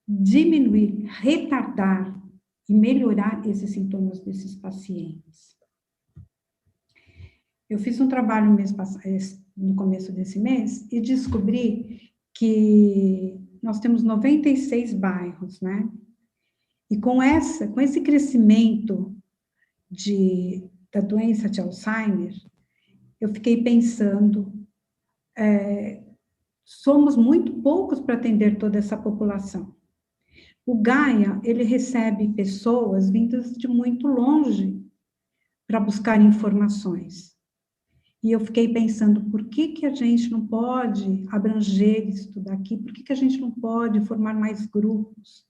diminuir, retardar e melhorar esses sintomas desses pacientes. Eu fiz um trabalho no começo desse mês e descobri que nós temos 96 bairros, né? E com esse crescimento da doença de Alzheimer, eu fiquei pensando, somos muito poucos para atender toda essa população. O Gaia, ele recebe pessoas vindas de muito longe para buscar informações. E eu fiquei pensando, por que a gente não pode abranger isso tudo aqui? Por que a gente não pode formar mais grupos?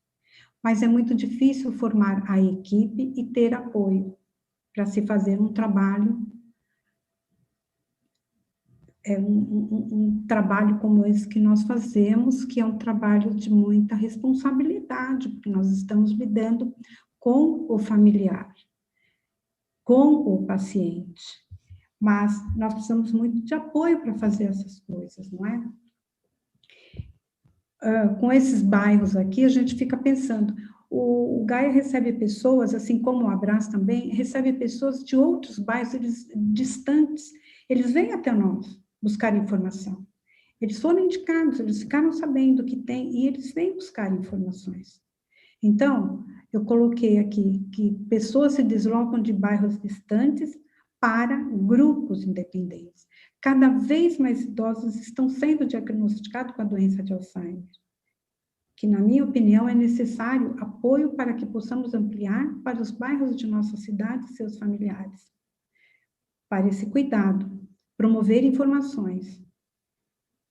Mas é muito difícil formar a equipe e ter apoio para se fazer um trabalho, um trabalho como esse que nós fazemos, que é um trabalho de muita responsabilidade, porque nós estamos lidando com o familiar, com o paciente. Mas nós precisamos muito de apoio para fazer essas coisas, não é? Com esses bairros aqui, a gente fica pensando, o Gaia recebe pessoas, assim como o Abras também, recebe pessoas de outros bairros distantes, eles vêm até nós buscar informação. Eles foram indicados, eles ficaram sabendo que tem, e eles vêm buscar informações. Então, eu coloquei aqui que pessoas se deslocam de bairros distantes para grupos independentes. Cada vez mais idosos estão sendo diagnosticados com a doença de Alzheimer, que, na minha opinião, é necessário apoio para que possamos ampliar para os bairros de nossa cidade e seus familiares. Para esse cuidado, promover informações,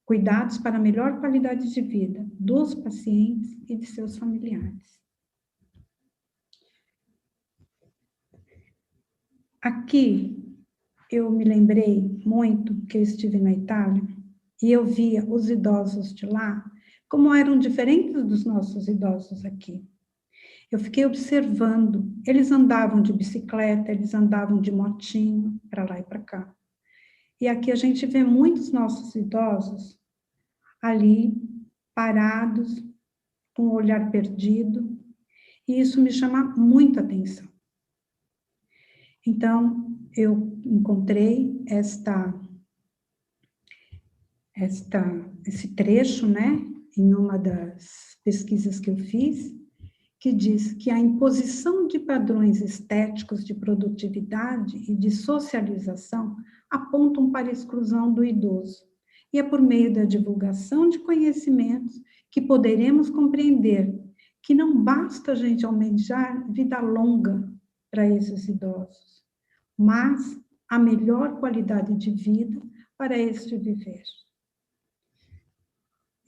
cuidados para a melhor qualidade de vida dos pacientes e de seus familiares. Aqui, eu me lembrei muito que eu estive na Itália e eu via os idosos de lá como eram diferentes dos nossos idosos aqui. Eu fiquei observando, eles andavam de bicicleta, eles andavam de motinho, para lá e para cá. E aqui a gente vê muitos nossos idosos ali, parados, com o olhar perdido, e isso me chama muita atenção. Então, eu encontrei esse trecho, né, em uma das pesquisas que eu fiz, que diz que a imposição de padrões estéticos de produtividade e de socialização apontam para a exclusão do idoso. E é por meio da divulgação de conhecimentos que poderemos compreender que não basta a gente almejar vida longa para esses idosos, mas a melhor qualidade de vida para este viver.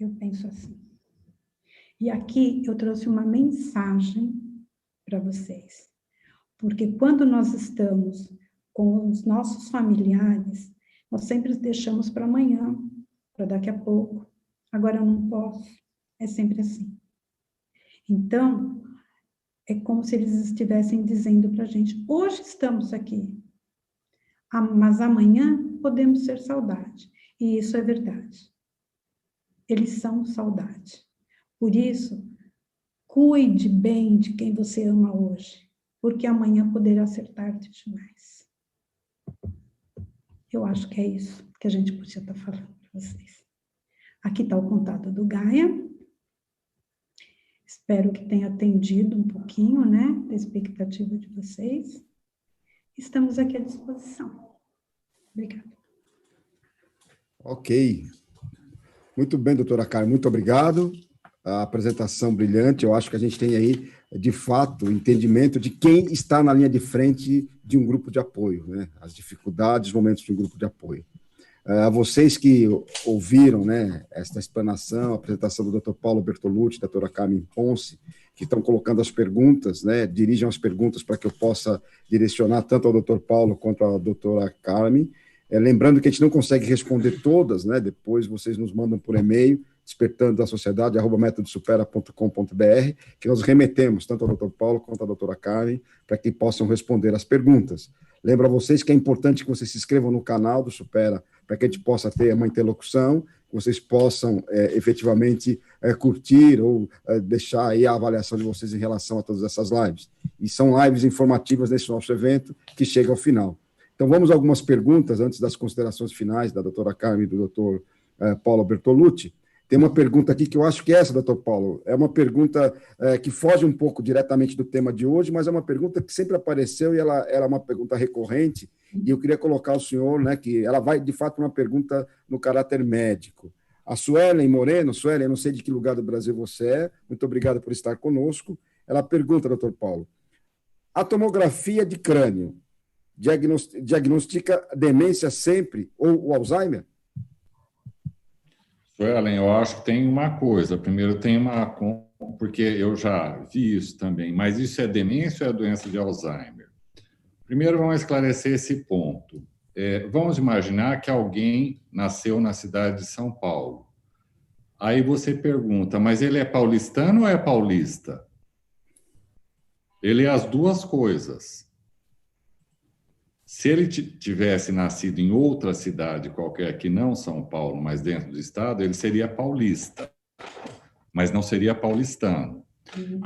Eu penso assim. E aqui eu trouxe uma mensagem para vocês, porque quando nós estamos com os nossos familiares, nós sempre deixamos para amanhã, para daqui a pouco. Agora eu não posso, é sempre assim. Então, é como se eles estivessem dizendo para a gente, hoje estamos aqui, mas amanhã podemos ser saudade. E isso é verdade. Eles são saudade. Por isso, cuide bem de quem você ama hoje, porque amanhã poderá ser tarde demais. Eu acho que é isso que a gente podia estar falando para vocês. Aqui está o contato do Gaia. Espero que tenha atendido um pouquinho, né, da expectativa de vocês. Estamos aqui à disposição. Obrigada. Ok. Muito bem, doutora Carmen, muito obrigado. A apresentação brilhante. Eu acho que a gente tem aí, de fato, o entendimento de quem está na linha de frente de um grupo de apoio, né? As dificuldades, os momentos de um grupo de apoio. A vocês que ouviram, né, esta explanação, a apresentação do Dr. Paulo Bertolucci, da doutora Carmen Ponce, que estão colocando as perguntas, né, dirijam as perguntas para que eu possa direcionar tanto ao Dr. Paulo quanto à doutora Carmen. Lembrando que a gente não consegue responder todas, né, depois vocês nos mandam por e-mail, despertando-da-sociedade@metodosupera.com.br, que nós remetemos tanto ao Dr. Paulo quanto à doutora Carmen, para que possam responder as perguntas. Lembro a vocês que é importante que vocês se inscrevam no canal do Supera, para que a gente possa ter uma interlocução, que vocês possam efetivamente curtir ou deixar aí a avaliação de vocês em relação a todas essas lives. E são lives informativas nesse nosso evento, que chega ao final. Então, vamos a algumas perguntas, antes das considerações finais da doutora Carmen e do doutor Paulo Bertolucci. Tem uma pergunta aqui que eu acho que é essa, doutor Paulo, é uma pergunta que foge um pouco diretamente do tema de hoje, mas é uma pergunta que sempre apareceu e ela é uma pergunta recorrente, e eu queria colocar ao senhor, né, que ela vai, de fato, uma pergunta no caráter médico. A Suelen Moreno, Suelen, eu não sei de que lugar do Brasil você é, muito obrigado por estar conosco. Ela pergunta, doutor Paulo, a tomografia de crânio diagnostica demência sempre ou o Alzheimer? Suelen, eu acho que tem uma coisa. Primeiro tem porque eu já vi isso também, mas isso é demência ou é doença de Alzheimer? Primeiro vamos esclarecer esse ponto. Vamos imaginar que alguém nasceu na cidade de São Paulo. Aí você pergunta, mas ele é paulistano ou é paulista? Ele é as duas coisas. Se ele tivesse nascido em outra cidade qualquer que não São Paulo, mas dentro do estado, ele seria paulista, mas não seria paulistano.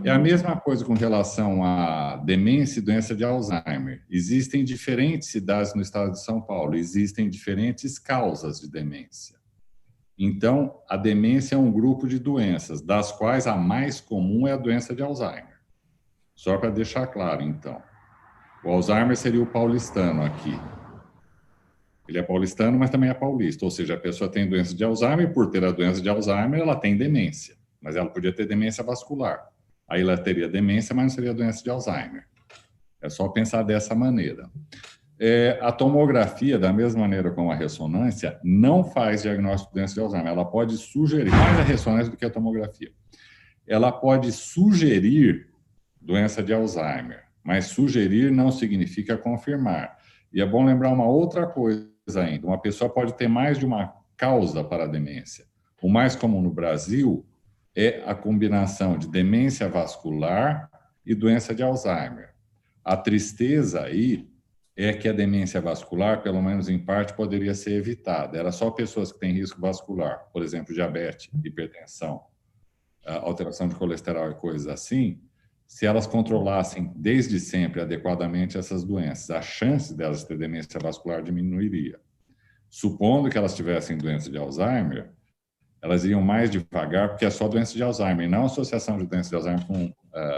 É a mesma coisa com relação à demência e doença de Alzheimer. Existem diferentes cidades no estado de São Paulo, existem diferentes causas de demência. Então, a demência é um grupo de doenças, das quais a mais comum é a doença de Alzheimer. Só para deixar claro, então. O Alzheimer seria o paulistano aqui. Ele é paulistano, mas também é paulista. Ou seja, a pessoa tem doença de Alzheimer, e por ter a doença de Alzheimer, ela tem demência. Mas ela podia ter demência vascular. Aí ela teria demência, mas não seria doença de Alzheimer. É só pensar dessa maneira. A tomografia, da mesma maneira como a ressonância, não faz diagnóstico de doença de Alzheimer. Ela pode sugerir, mais a ressonância do que a tomografia. Ela pode sugerir doença de Alzheimer. Mas sugerir não significa confirmar. E é bom lembrar uma outra coisa ainda. Uma pessoa pode ter mais de uma causa para a demência. O mais comum no Brasil é a combinação de demência vascular e doença de Alzheimer. A tristeza aí é que a demência vascular, pelo menos em parte, poderia ser evitada. Era só pessoas que têm risco vascular, por exemplo, diabetes, hipertensão, alteração de colesterol e coisas assim. Se elas controlassem desde sempre adequadamente essas doenças, a chance delas ter demência vascular diminuiria. Supondo que elas tivessem doença de Alzheimer, elas iriam mais devagar, porque é só doença de Alzheimer, e não associação de doença de Alzheimer com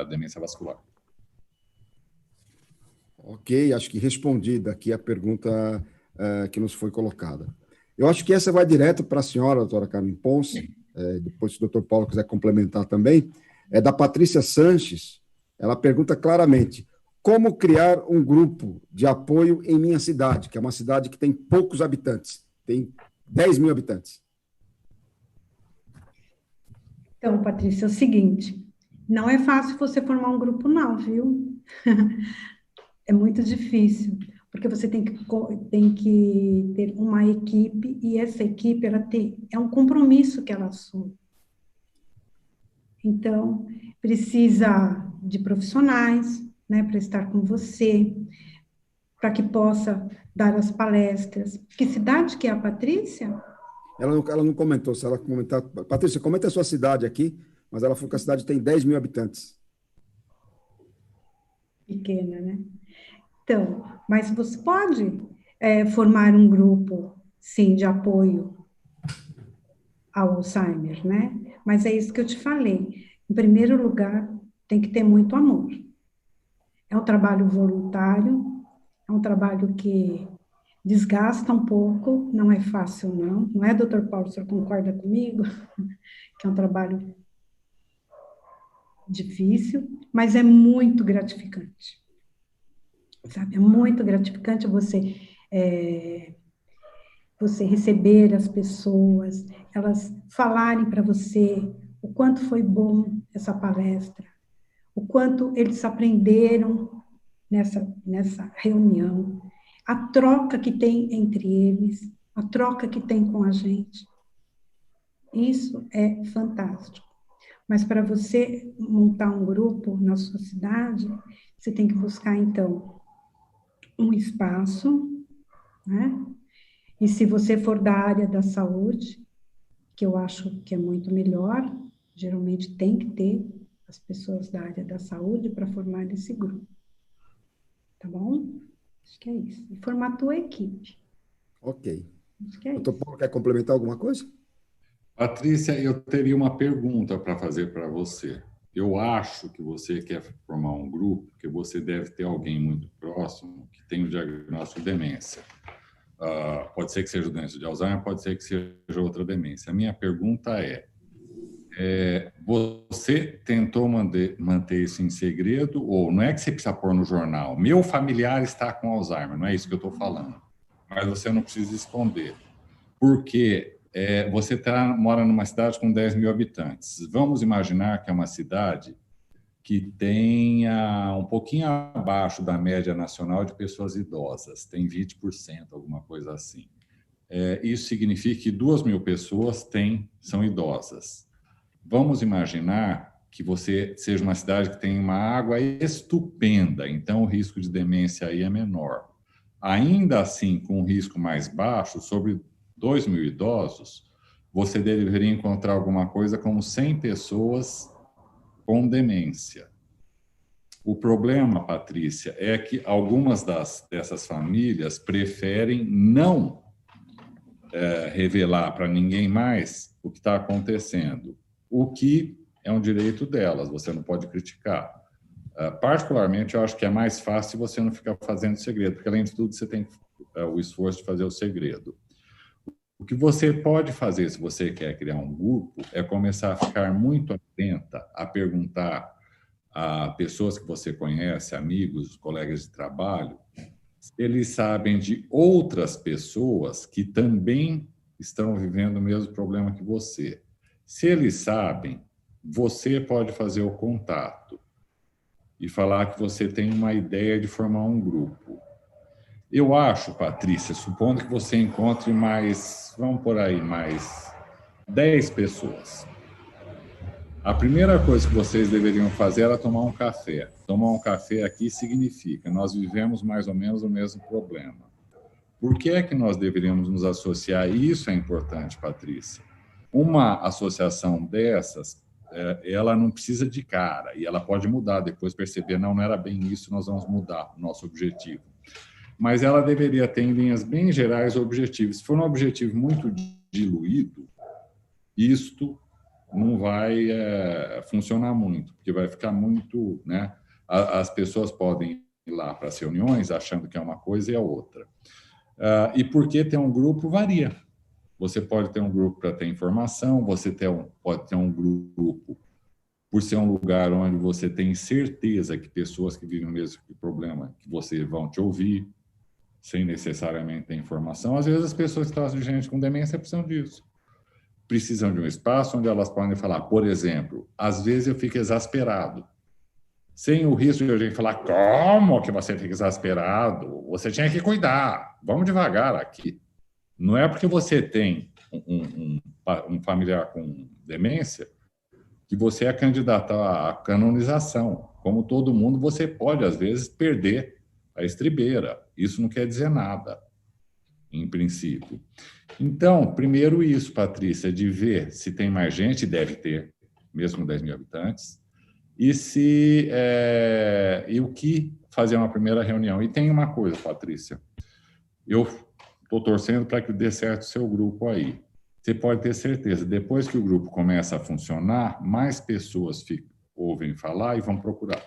demência vascular. Ok, acho que respondida aqui a pergunta que nos foi colocada. Eu acho que essa vai direto para a senhora, doutora Carmen Ponce, depois se o doutor Paulo quiser complementar também, é da Patrícia Sanches. Ela pergunta claramente: como criar um grupo de apoio em minha cidade, que é uma cidade que tem poucos habitantes, tem 10 mil habitantes? Então, Patrícia, é o seguinte, não é fácil você formar um grupo, não, viu? É muito difícil, porque você tem que ter uma equipe, e essa equipe, é um compromisso que ela assume. Então, precisa de profissionais, né, para estar com você, para que possa dar as palestras. Que cidade que é a Patrícia? Ela não comentou, se ela comentar... Patrícia, comenta a sua cidade aqui, mas ela falou que a cidade tem 10 mil habitantes. Pequena, né? Então, mas você pode formar um grupo, sim, de apoio ao Alzheimer, né? Mas é isso que eu te falei. Em primeiro lugar, tem que ter muito amor. É um trabalho voluntário, é um trabalho que desgasta um pouco, não é fácil, não. Não é, doutor Paulo, o senhor concorda comigo? Que é um trabalho difícil, mas é muito gratificante. Sabe? É muito gratificante você receber as pessoas, elas falarem para você o quanto foi bom essa palestra, o quanto eles aprenderam nessa reunião, a troca que tem entre eles, a troca que tem com a gente. Isso é fantástico. Mas para você montar um grupo na sua cidade, você tem que buscar, então, um espaço, né? E se você for da área da saúde, que eu acho que é muito melhor, geralmente tem que ter as pessoas da área da saúde para formar esse grupo. Tá bom? Acho que é isso. E formar a tua equipe. Ok. Acho que é Doutor isso. Paulo, quer complementar alguma coisa? Patrícia, eu teria uma pergunta para fazer para você. Eu acho que você quer formar um grupo, que você deve ter alguém muito próximo que tem o diagnóstico de demência. Pode ser que seja doença de Alzheimer, pode ser que seja outra demência. A minha pergunta você tentou manter isso em segredo, ou não é que você precisa pôr no jornal? Meu familiar está com Alzheimer, não é isso que eu estou falando. Mas você não precisa esconder. Porque você mora numa cidade com 10 mil habitantes. Vamos imaginar que é uma cidade que tenha um pouquinho abaixo da média nacional de pessoas idosas, tem 20%, alguma coisa assim. Isso significa que 2 mil pessoas são idosas. Vamos imaginar que você seja uma cidade que tem uma água estupenda, então o risco de demência aí é menor. Ainda assim, com um risco mais baixo, sobre 2 mil idosos, você deveria encontrar alguma coisa como 100 pessoas com demência. O problema, Patrícia, é que algumas dessas famílias preferem não revelar para ninguém mais o que está acontecendo, o que é um direito delas, você não pode criticar. Particularmente, eu acho que é mais fácil você não ficar fazendo segredo, porque, além de tudo, você tem o esforço de fazer o segredo. O que você pode fazer, se você quer criar um grupo, é começar a ficar muito atenta a perguntar a pessoas que você conhece, amigos, colegas de trabalho, se eles sabem de outras pessoas que também estão vivendo o mesmo problema que você. Se eles sabem, você pode fazer o contato e falar que você tem uma ideia de formar um grupo. Eu acho, Patrícia, supondo que você encontre mais 10 pessoas. A primeira coisa que vocês deveriam fazer era tomar um café. Tomar um café aqui significa nós vivemos mais ou menos o mesmo problema. Por que é que nós deveríamos nos associar? Isso é importante, Patrícia. Uma associação dessas, ela não precisa de cara, e ela pode mudar, depois perceber, não era bem isso, nós vamos mudar o nosso objetivo. Mas ela deveria ter, em linhas bem gerais, objetivos. Se for um objetivo muito diluído, isto não vai funcionar muito, porque vai ficar muito, né? As pessoas podem ir lá para as reuniões achando que é uma coisa e é outra. E porque tem um grupo, varia. Você pode ter um grupo para ter informação, pode ter um grupo por ser um lugar onde você tem certeza que pessoas que vivem o mesmo problema que você vão te ouvir, sem necessariamente ter informação. Às vezes as pessoas que estão gente com demência precisam disso. Precisam de um espaço onde elas podem falar. Por exemplo, às vezes eu fico exasperado, sem o risco de a gente falar, como que você fica exasperado? Você tinha que cuidar, vamos devagar aqui. Não é porque você tem um familiar com demência que você é candidato à canonização. Como todo mundo, você pode, às vezes, perder a estribeira. Isso não quer dizer nada, em princípio. Então, primeiro isso, Patrícia, de ver se tem mais gente, deve ter, mesmo com 10 mil habitantes, e o que fazer uma primeira reunião. E tem uma coisa, Patrícia, eu estou torcendo para que dê certo o seu grupo aí. Você pode ter certeza, depois que o grupo começa a funcionar, mais pessoas ouvem falar e vão procurar.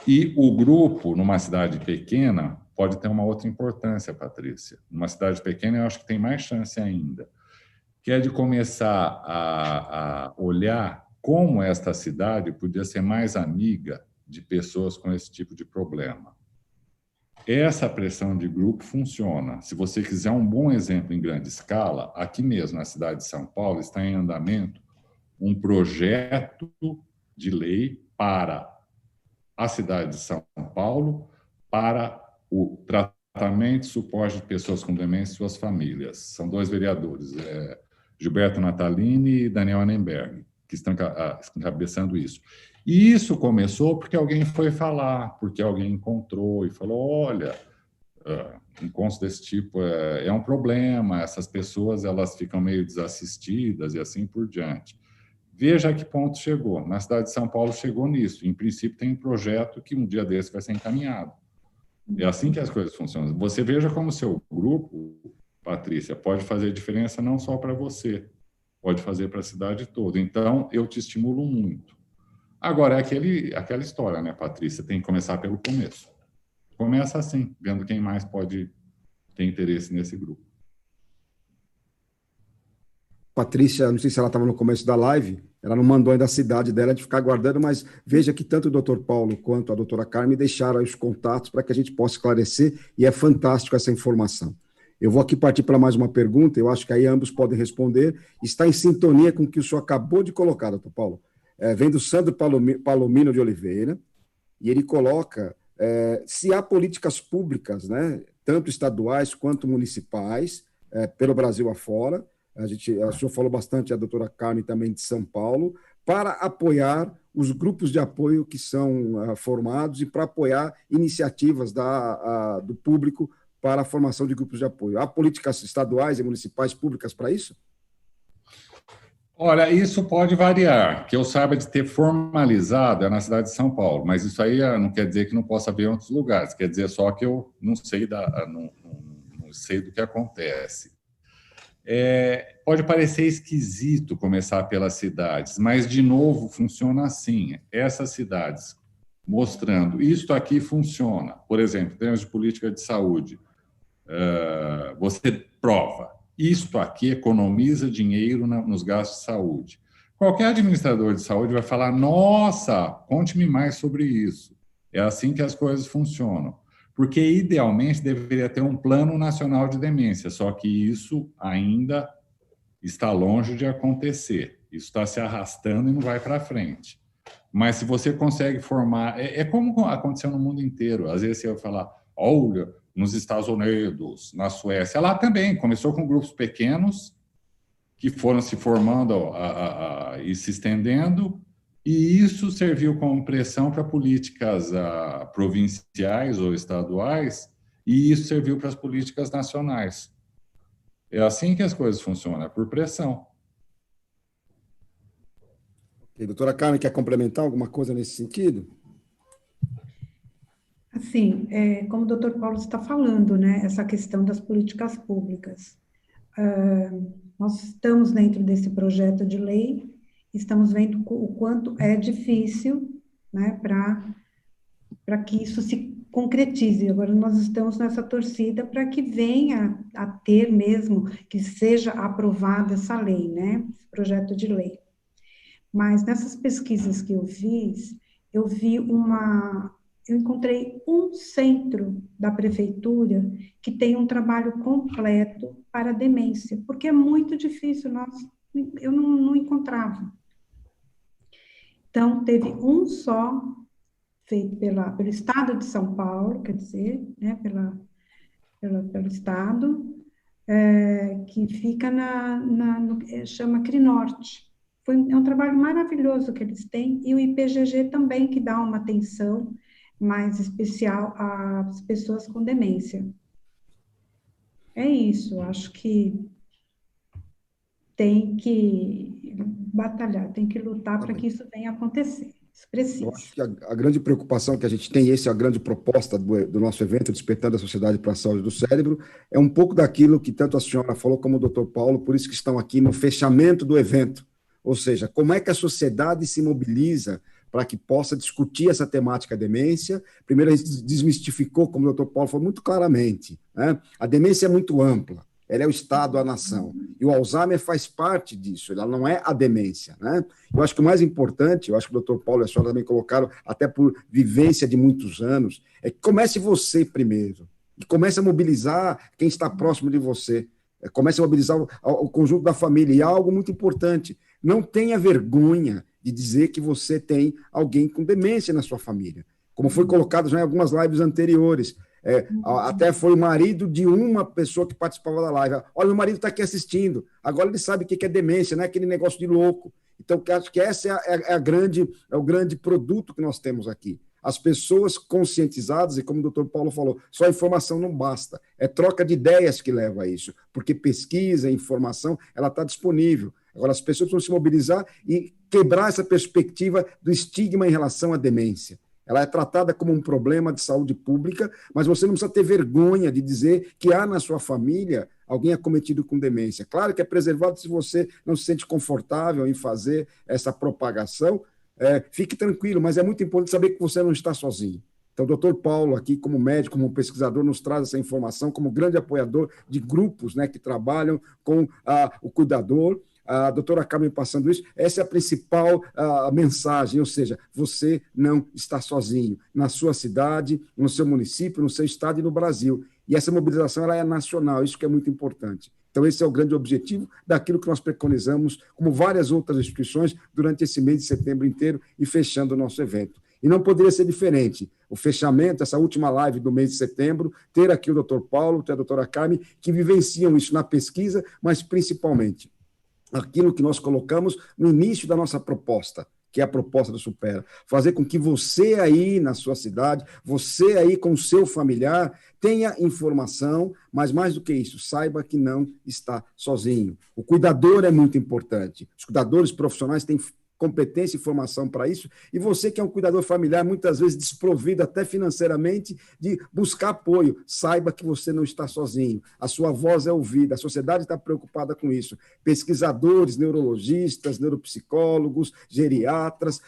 E o grupo, numa cidade pequena, pode ter uma outra importância, Patrícia. Numa cidade pequena, eu acho que tem mais chance ainda, que é de começar a olhar como esta cidade podia ser mais amiga de pessoas com esse tipo de problema. Essa pressão de grupo funciona. Se você quiser um bom exemplo em grande escala, aqui mesmo, na cidade de São Paulo, está em andamento um projeto de lei para a cidade de São Paulo, para o tratamento e suporte de pessoas com demência e suas famílias. São 2 vereadores, Gilberto Natalini e Daniel Annemberg, que estão encabeçando isso. E isso começou porque alguém foi falar, porque alguém encontrou e falou, olha, encontros desse tipo é um problema, essas pessoas elas ficam meio desassistidas e assim por diante. Veja a que ponto chegou. Na cidade de São Paulo chegou nisso. Em princípio, tem um projeto que um dia desse vai ser encaminhado. É assim que as coisas funcionam. Você veja como o seu grupo, Patrícia, pode fazer diferença não só para você, pode fazer para a cidade toda. Então, eu te estimulo muito. Agora, é aquela história, né, Patrícia? Tem que começar pelo começo. Começa assim, vendo quem mais pode ter interesse nesse grupo. Patrícia, não sei se ela estava no começo da live, ela não mandou ainda a cidade dela de ficar aguardando, mas veja que tanto o Dr. Paulo quanto a doutora Carmen deixaram aí os contatos para que a gente possa esclarecer, e é fantástico essa informação. Eu vou aqui partir para mais uma pergunta, eu acho que aí ambos podem responder, está em sintonia com o que o senhor acabou de colocar, Dr. Paulo. Vem do Sandro Palomino de Oliveira, e ele coloca se há políticas públicas, né, tanto estaduais quanto municipais, pelo Brasil afora, o senhor falou bastante, a doutora Carmen também de São Paulo, para apoiar os grupos de apoio que são formados e para apoiar iniciativas do público para a formação de grupos de apoio. Há políticas estaduais e municipais públicas para isso? Olha, isso pode variar. Que eu saiba de ter formalizado é na cidade de São Paulo, mas isso aí não quer dizer que não possa haver em outros lugares, quer dizer só que eu não sei, não sei do que acontece. Pode parecer esquisito começar pelas cidades, mas, de novo, funciona assim. Essas cidades mostrando isto aqui funciona. Por exemplo, em termos de política de saúde, você prova. Isto aqui economiza dinheiro nos gastos de saúde. Qualquer administrador de saúde vai falar, nossa, conte-me mais sobre isso. É assim que as coisas funcionam. Porque, idealmente, deveria ter um plano nacional de demência, só que isso ainda está longe de acontecer. Isso está se arrastando e não vai para frente. Mas, se você consegue formar... É como aconteceu no mundo inteiro. Às vezes, você vai falar, olha, nos Estados Unidos, na Suécia, lá também começou com grupos pequenos que foram se formando e se estendendo, e isso serviu como pressão para políticas provinciais ou estaduais, e isso serviu para as políticas nacionais. É assim que as coisas funcionam, é por pressão. Okay. Doutora Carmen, quer complementar alguma coisa nesse sentido? Assim, como o doutor Paulo está falando, né, essa questão das políticas públicas. Nós estamos dentro desse projeto de lei, estamos vendo o quanto é difícil, né, para que isso se concretize. Agora, nós estamos nessa torcida para que venha a ter mesmo, que seja aprovada essa lei, né, esse projeto de lei. Mas nessas pesquisas que eu fiz, eu encontrei um centro da prefeitura que tem um trabalho completo para a demência, porque é muito difícil, eu não encontrava. Então, teve um só, feito pelo Estado de São Paulo, quer dizer, né, pelo Estado, que fica chama Crinorte. É um trabalho maravilhoso que eles têm, e o IPGG também, que dá uma atenção mais especial às pessoas com demência. É isso, acho que tem que batalhar, tem que lutar para que isso venha acontecer. Isso precisa. Eu acho que a grande preocupação que a gente tem, essa é a grande proposta do nosso evento, Despertando a Sociedade para a Saúde do Cérebro, é um pouco daquilo que tanto a senhora falou como o Dr. Paulo, por isso que estão aqui no fechamento do evento. Ou seja, como é que a sociedade se mobiliza para que possa discutir essa temática demência. Primeiro, a gente desmistificou, como o Dr. Paulo falou muito claramente, né? A demência é muito ampla, ela é o estado, a nação, e o Alzheimer faz parte disso, ela não é a demência, né? Eu acho que o mais importante, eu acho que o Dr. Paulo e a senhora também colocaram, até por vivência de muitos anos, é que comece você primeiro, e comece a mobilizar quem está próximo de você, comece a mobilizar o conjunto da família, e algo muito importante, não tenha vergonha de dizer que você tem alguém com demência na sua família. Como foi colocado já em algumas lives anteriores. Até foi o marido de uma pessoa que participava da live. Olha, meu marido está aqui assistindo. Agora ele sabe o que é demência, não é aquele negócio de louco. Então, acho que esse é o grande produto que nós temos aqui. As pessoas conscientizadas, e como o doutor Paulo falou, só informação não basta. É troca de ideias que leva a isso, porque pesquisa, informação, ela está disponível. Agora, as pessoas precisam se mobilizar e quebrar essa perspectiva do estigma em relação à demência. Ela é tratada como um problema de saúde pública, mas você não precisa ter vergonha de dizer que há na sua família alguém acometido com demência. Claro que é preservado se você não se sente confortável em fazer essa propagação, fique tranquilo, mas é muito importante saber que você não está sozinho. Então, o doutor Paulo, aqui como médico, como pesquisador, nos traz essa informação como grande apoiador de grupos, né, que trabalham com o cuidador. A doutora Carmen passando isso, essa é a principal mensagem, ou seja, você não está sozinho, na sua cidade, no seu município, no seu estado e no Brasil. E essa mobilização ela é nacional, isso que é muito importante. Então, esse é o grande objetivo daquilo que nós preconizamos, como várias outras instituições, durante esse mês de setembro inteiro e fechando o nosso evento. E não poderia ser diferente. O fechamento, essa última live do mês de setembro, ter aqui o doutor Paulo, ter a doutora Carmen, que vivenciam isso na pesquisa, mas principalmente aquilo que nós colocamos no início da nossa proposta, que é a proposta do Supera. Fazer com que você aí na sua cidade, você aí com o seu familiar, tenha informação, mas mais do que isso, saiba que não está sozinho. O cuidador é muito importante. Os cuidadores profissionais têm competência e formação para isso, e você que é um cuidador familiar, muitas vezes desprovido até financeiramente, de buscar apoio, saiba que você não está sozinho, a sua voz é ouvida, a sociedade está preocupada com isso, pesquisadores, neurologistas, neuropsicólogos, geriatras,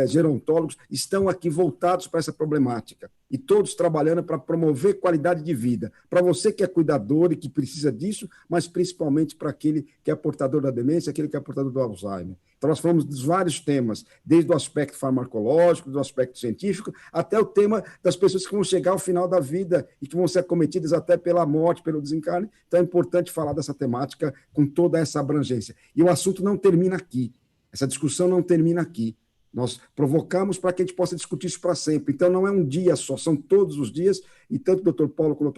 gerontólogos, estão aqui voltados para essa problemática, e todos trabalhando para promover qualidade de vida, para você que é cuidador e que precisa disso, mas principalmente para aquele que é portador da demência, aquele que é portador do Alzheimer. Então, nós falamos dos vários temas, desde o aspecto farmacológico, do aspecto científico, até o tema das pessoas que vão chegar ao final da vida e que vão ser acometidas até pela morte, pelo desencarne. Então, é importante falar dessa temática com toda essa abrangência. E o assunto não termina aqui. Essa discussão não termina aqui. Nós provocamos para que a gente possa discutir isso para sempre. Então, não é um dia só, são todos os dias, e tanto o doutor Paulo como a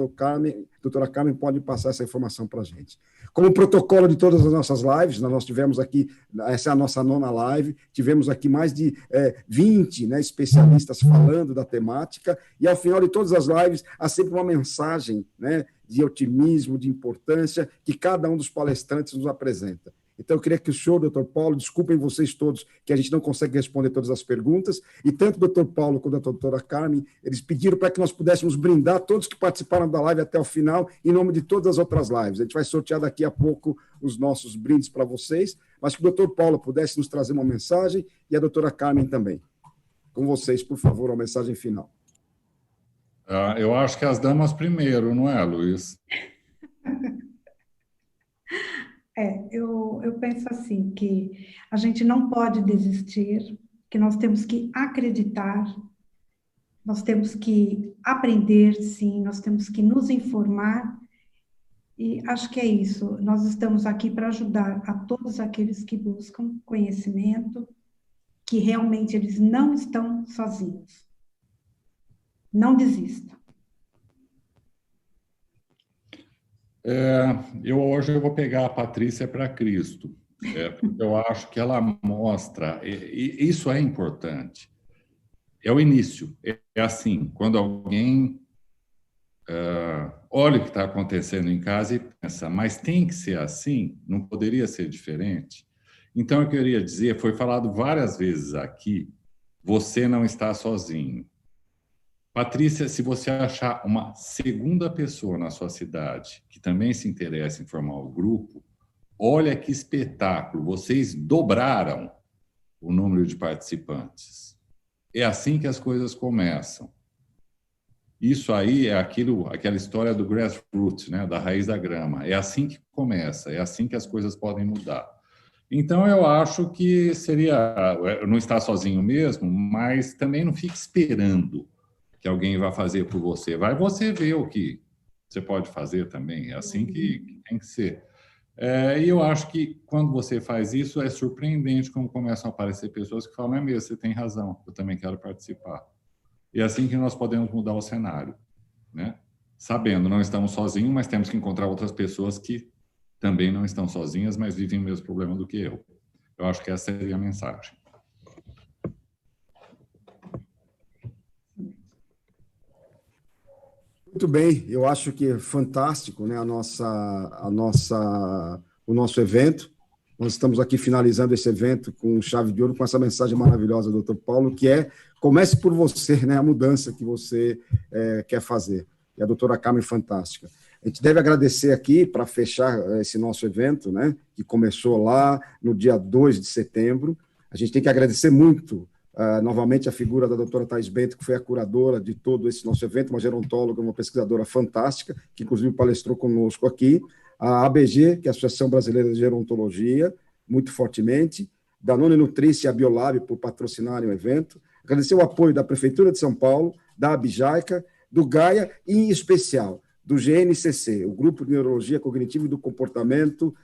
doutora Carmen podem passar essa informação para a gente. Como protocolo de todas as nossas lives, nós tivemos aqui, essa é a nossa 9ª live, tivemos aqui mais de 20 especialistas falando da temática, e ao final de todas as lives há sempre uma mensagem, de otimismo, de importância, que cada um dos palestrantes nos apresenta. Então, eu queria que o senhor, doutor Paulo, desculpem vocês todos que a gente não consegue responder todas as perguntas, e tanto o doutor Paulo quanto a doutora Carmen, eles pediram para que nós pudéssemos brindar todos que participaram da live até o final, em nome de todas as outras lives. A gente vai sortear daqui a pouco os nossos brindes para vocês, mas que o doutor Paulo pudesse nos trazer uma mensagem e a doutora Carmen também. Com vocês, por favor, a mensagem final. Eu acho que as damas primeiro, não é, Luiz? Eu penso assim, que a gente não pode desistir, que nós temos que acreditar, nós temos que aprender, sim, nós temos que nos informar, e acho que é isso. Nós estamos aqui para ajudar a todos aqueles que buscam conhecimento, que realmente eles não estão sozinhos. Não desista. Hoje eu vou pegar a Patrícia para Cristo, porque eu acho que ela mostra, e isso é importante, é o início, é assim, quando alguém olha o que está acontecendo em casa e pensa, mas tem que ser assim, não poderia ser diferente? Então, eu queria dizer, foi falado várias vezes aqui, você não está sozinho. Patrícia, se você achar uma segunda pessoa na sua cidade que também se interessa em formar o grupo, olha que espetáculo, vocês dobraram o número de participantes. É assim que as coisas começam. Isso aí é aquela história do grassroots, né, da raiz da grama. É assim que começa, é assim que as coisas podem mudar. Então, eu acho que seria, não estar sozinho mesmo, mas também não fique esperando que alguém vai fazer por você. Vai você ver o que você pode fazer também. É assim que tem que ser. E eu acho que, quando você faz isso, é surpreendente como começam a aparecer pessoas que falam, é mesmo, você tem razão, eu também quero participar. E é assim que nós podemos mudar o cenário, né? Sabendo, não estamos sozinhos, mas temos que encontrar outras pessoas que também não estão sozinhas, mas vivem o mesmo problema do que eu. Eu acho que essa seria a mensagem. Muito bem, eu acho que é fantástico, né, o nosso evento. Nós estamos aqui finalizando esse evento com chave de ouro, com essa mensagem maravilhosa, doutor Paulo, que é, comece por você, né, a mudança que você quer fazer. E a doutora Carmen, fantástica. A gente deve agradecer aqui, para fechar esse nosso evento, né, que começou lá no dia 2 de setembro. A gente tem que agradecer muito novamente a figura da doutora Thais Bento, que foi a curadora de todo esse nosso evento, uma gerontóloga, uma pesquisadora fantástica, que inclusive palestrou conosco aqui, a ABG, que é a Associação Brasileira de Gerontologia, muito fortemente, Danone Nutrice e a Biolab por patrocinarem o evento, agradecer o apoio da Prefeitura de São Paulo, da Abjaica, do Gaia e, em especial, do GNCC, o Grupo de Neurologia Cognitiva e do Comportamento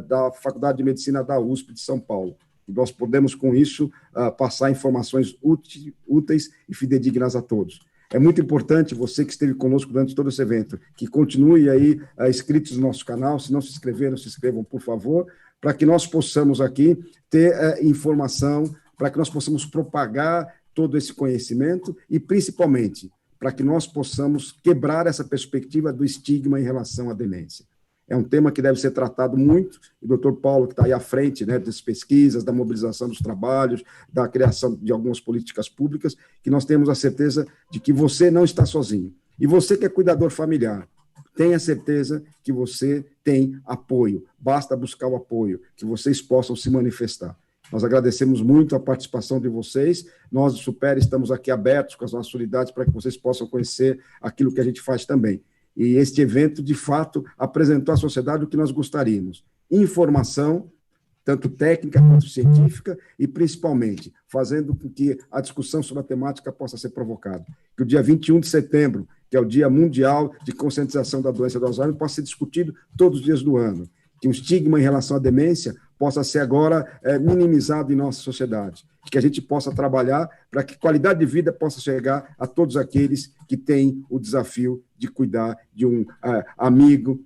da Faculdade de Medicina da USP de São Paulo. E nós podemos, com isso, passar informações úteis e fidedignas a todos. É muito importante, você que esteve conosco durante todo esse evento, que continue aí inscritos no nosso canal. Se não se inscreveram, se inscrevam, por favor, para que nós possamos aqui ter informação, para que nós possamos propagar todo esse conhecimento e, principalmente, para que nós possamos quebrar essa perspectiva do estigma em relação à demência. É um tema que deve ser tratado muito, e o doutor Paulo, que está aí à frente, né, das pesquisas, da mobilização dos trabalhos, da criação de algumas políticas públicas, que nós temos a certeza de que você não está sozinho. E você que é cuidador familiar, tenha certeza que você tem apoio, basta buscar o apoio, que vocês possam se manifestar. Nós agradecemos muito a participação de vocês, nós do Super estamos aqui abertos com as nossas unidades para que vocês possam conhecer aquilo que a gente faz também. E este evento, de fato, apresentou à sociedade o que nós gostaríamos. Informação, tanto técnica quanto científica, e, principalmente, fazendo com que a discussão sobre a temática possa ser provocada. Que o dia 21 de setembro, que é o Dia Mundial de Conscientização da Doença do Alzheimer, possa ser discutido todos os dias do ano. Que o estigma em relação à demência possa ser agora minimizado em nossa sociedade. Que a gente possa trabalhar para que qualidade de vida possa chegar a todos aqueles que têm o desafio de cuidar de um amigo,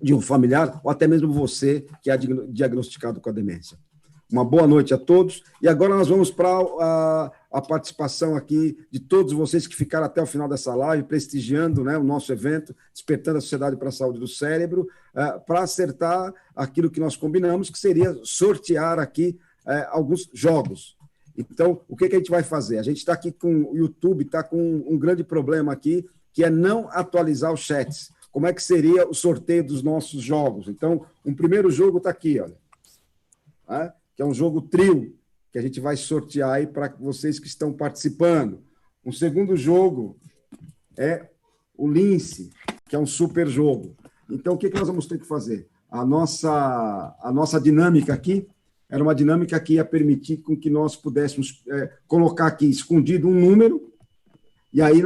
de um familiar, ou até mesmo você que é diagnosticado com a demência. Uma boa noite a todos. E agora nós vamos para a participação aqui de todos vocês que ficaram até o final dessa live, prestigiando, né, o nosso evento, Despertando a Sociedade para a Saúde do Cérebro, para acertar aquilo que nós combinamos, que seria sortear aqui alguns jogos. Então, o que a gente vai fazer? A gente está aqui com o YouTube, está com um grande problema aqui, que é não atualizar os chats. Como é que seria o sorteio dos nossos jogos? Então, um primeiro jogo está aqui, olha, que é um jogo trio, que a gente vai sortear aí para vocês que estão participando. Um segundo jogo é o Lince, que é um super jogo. Então, o que nós vamos ter que fazer? A nossa dinâmica aqui era uma dinâmica que ia permitir com que nós pudéssemos colocar aqui escondido um número, e aí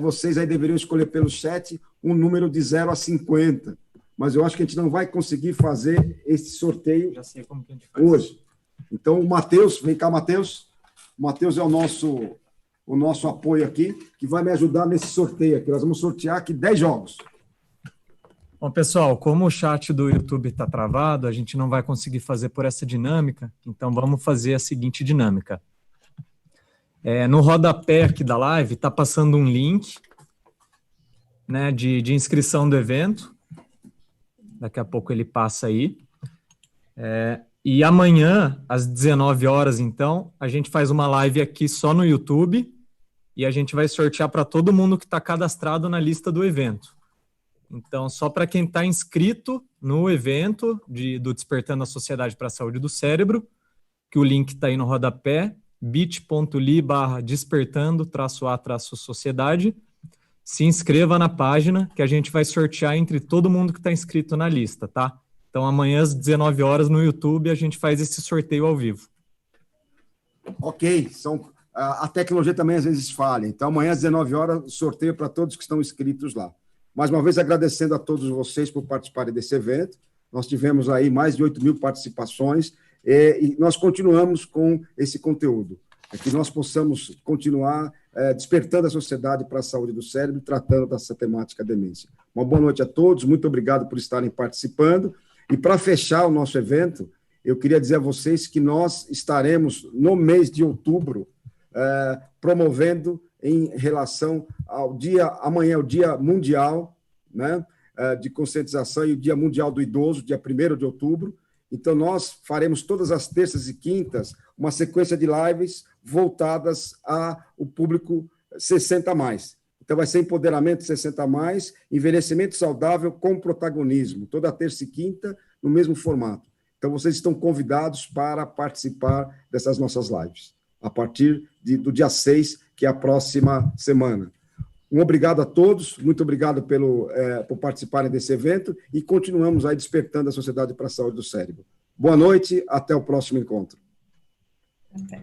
vocês aí deveriam escolher pelo chat um número de 0 a 50. Mas eu acho que a gente não vai conseguir fazer esse sorteio Já sei como que a gente faz. hoje. Então, o Matheus, vem cá, Matheus. O Matheus é o nosso apoio aqui, que vai me ajudar nesse sorteio aqui. Nós vamos sortear aqui 10 jogos. Bom, pessoal, como o chat do YouTube está travado, a gente não vai conseguir fazer por essa dinâmica, então vamos fazer a seguinte dinâmica. No rodapé aqui da live está passando um link, né, de inscrição do evento. Daqui a pouco ele passa aí. E amanhã, às 19 horas, então, a gente faz uma live aqui só no YouTube e a gente vai sortear para todo mundo que está cadastrado na lista do evento. Então, só para quem está inscrito no evento do Despertando a Sociedade para a Saúde do Cérebro, que o link está aí no rodapé, bit.ly/despertando-a-sociedade. Se inscreva na página que a gente vai sortear entre todo mundo que está inscrito na lista, tá? Então, amanhã às 19 horas no YouTube a gente faz esse sorteio ao vivo. Ok, a tecnologia também às vezes falha. Então, amanhã às 19 horas, sorteio para todos que estão inscritos lá. Mais uma vez, agradecendo a todos vocês por participarem desse evento. Nós tivemos aí mais de 8.000 participações e nós continuamos com esse conteúdo. Que nós possamos continuar despertando a sociedade para a saúde do cérebro e tratando dessa temática demência. Uma boa noite a todos, muito obrigado por estarem participando. E para fechar o nosso evento, eu queria dizer a vocês que nós estaremos, no mês de outubro, promovendo em relação ao dia, amanhã é o Dia Mundial, né, de Conscientização e o Dia Mundial do Idoso, dia 1º de outubro. Então, nós faremos todas as terças e quintas uma sequência de lives voltadas ao público 60+. Então, vai ser empoderamento 60+, envelhecimento saudável com protagonismo, toda terça e quinta, no mesmo formato. Então, vocês estão convidados para participar dessas nossas lives, a partir do dia 6, que é a próxima semana. Um obrigado a todos, muito obrigado por participarem desse evento e continuamos aí despertando a sociedade para a saúde do cérebro. Boa noite, até o próximo encontro. Até.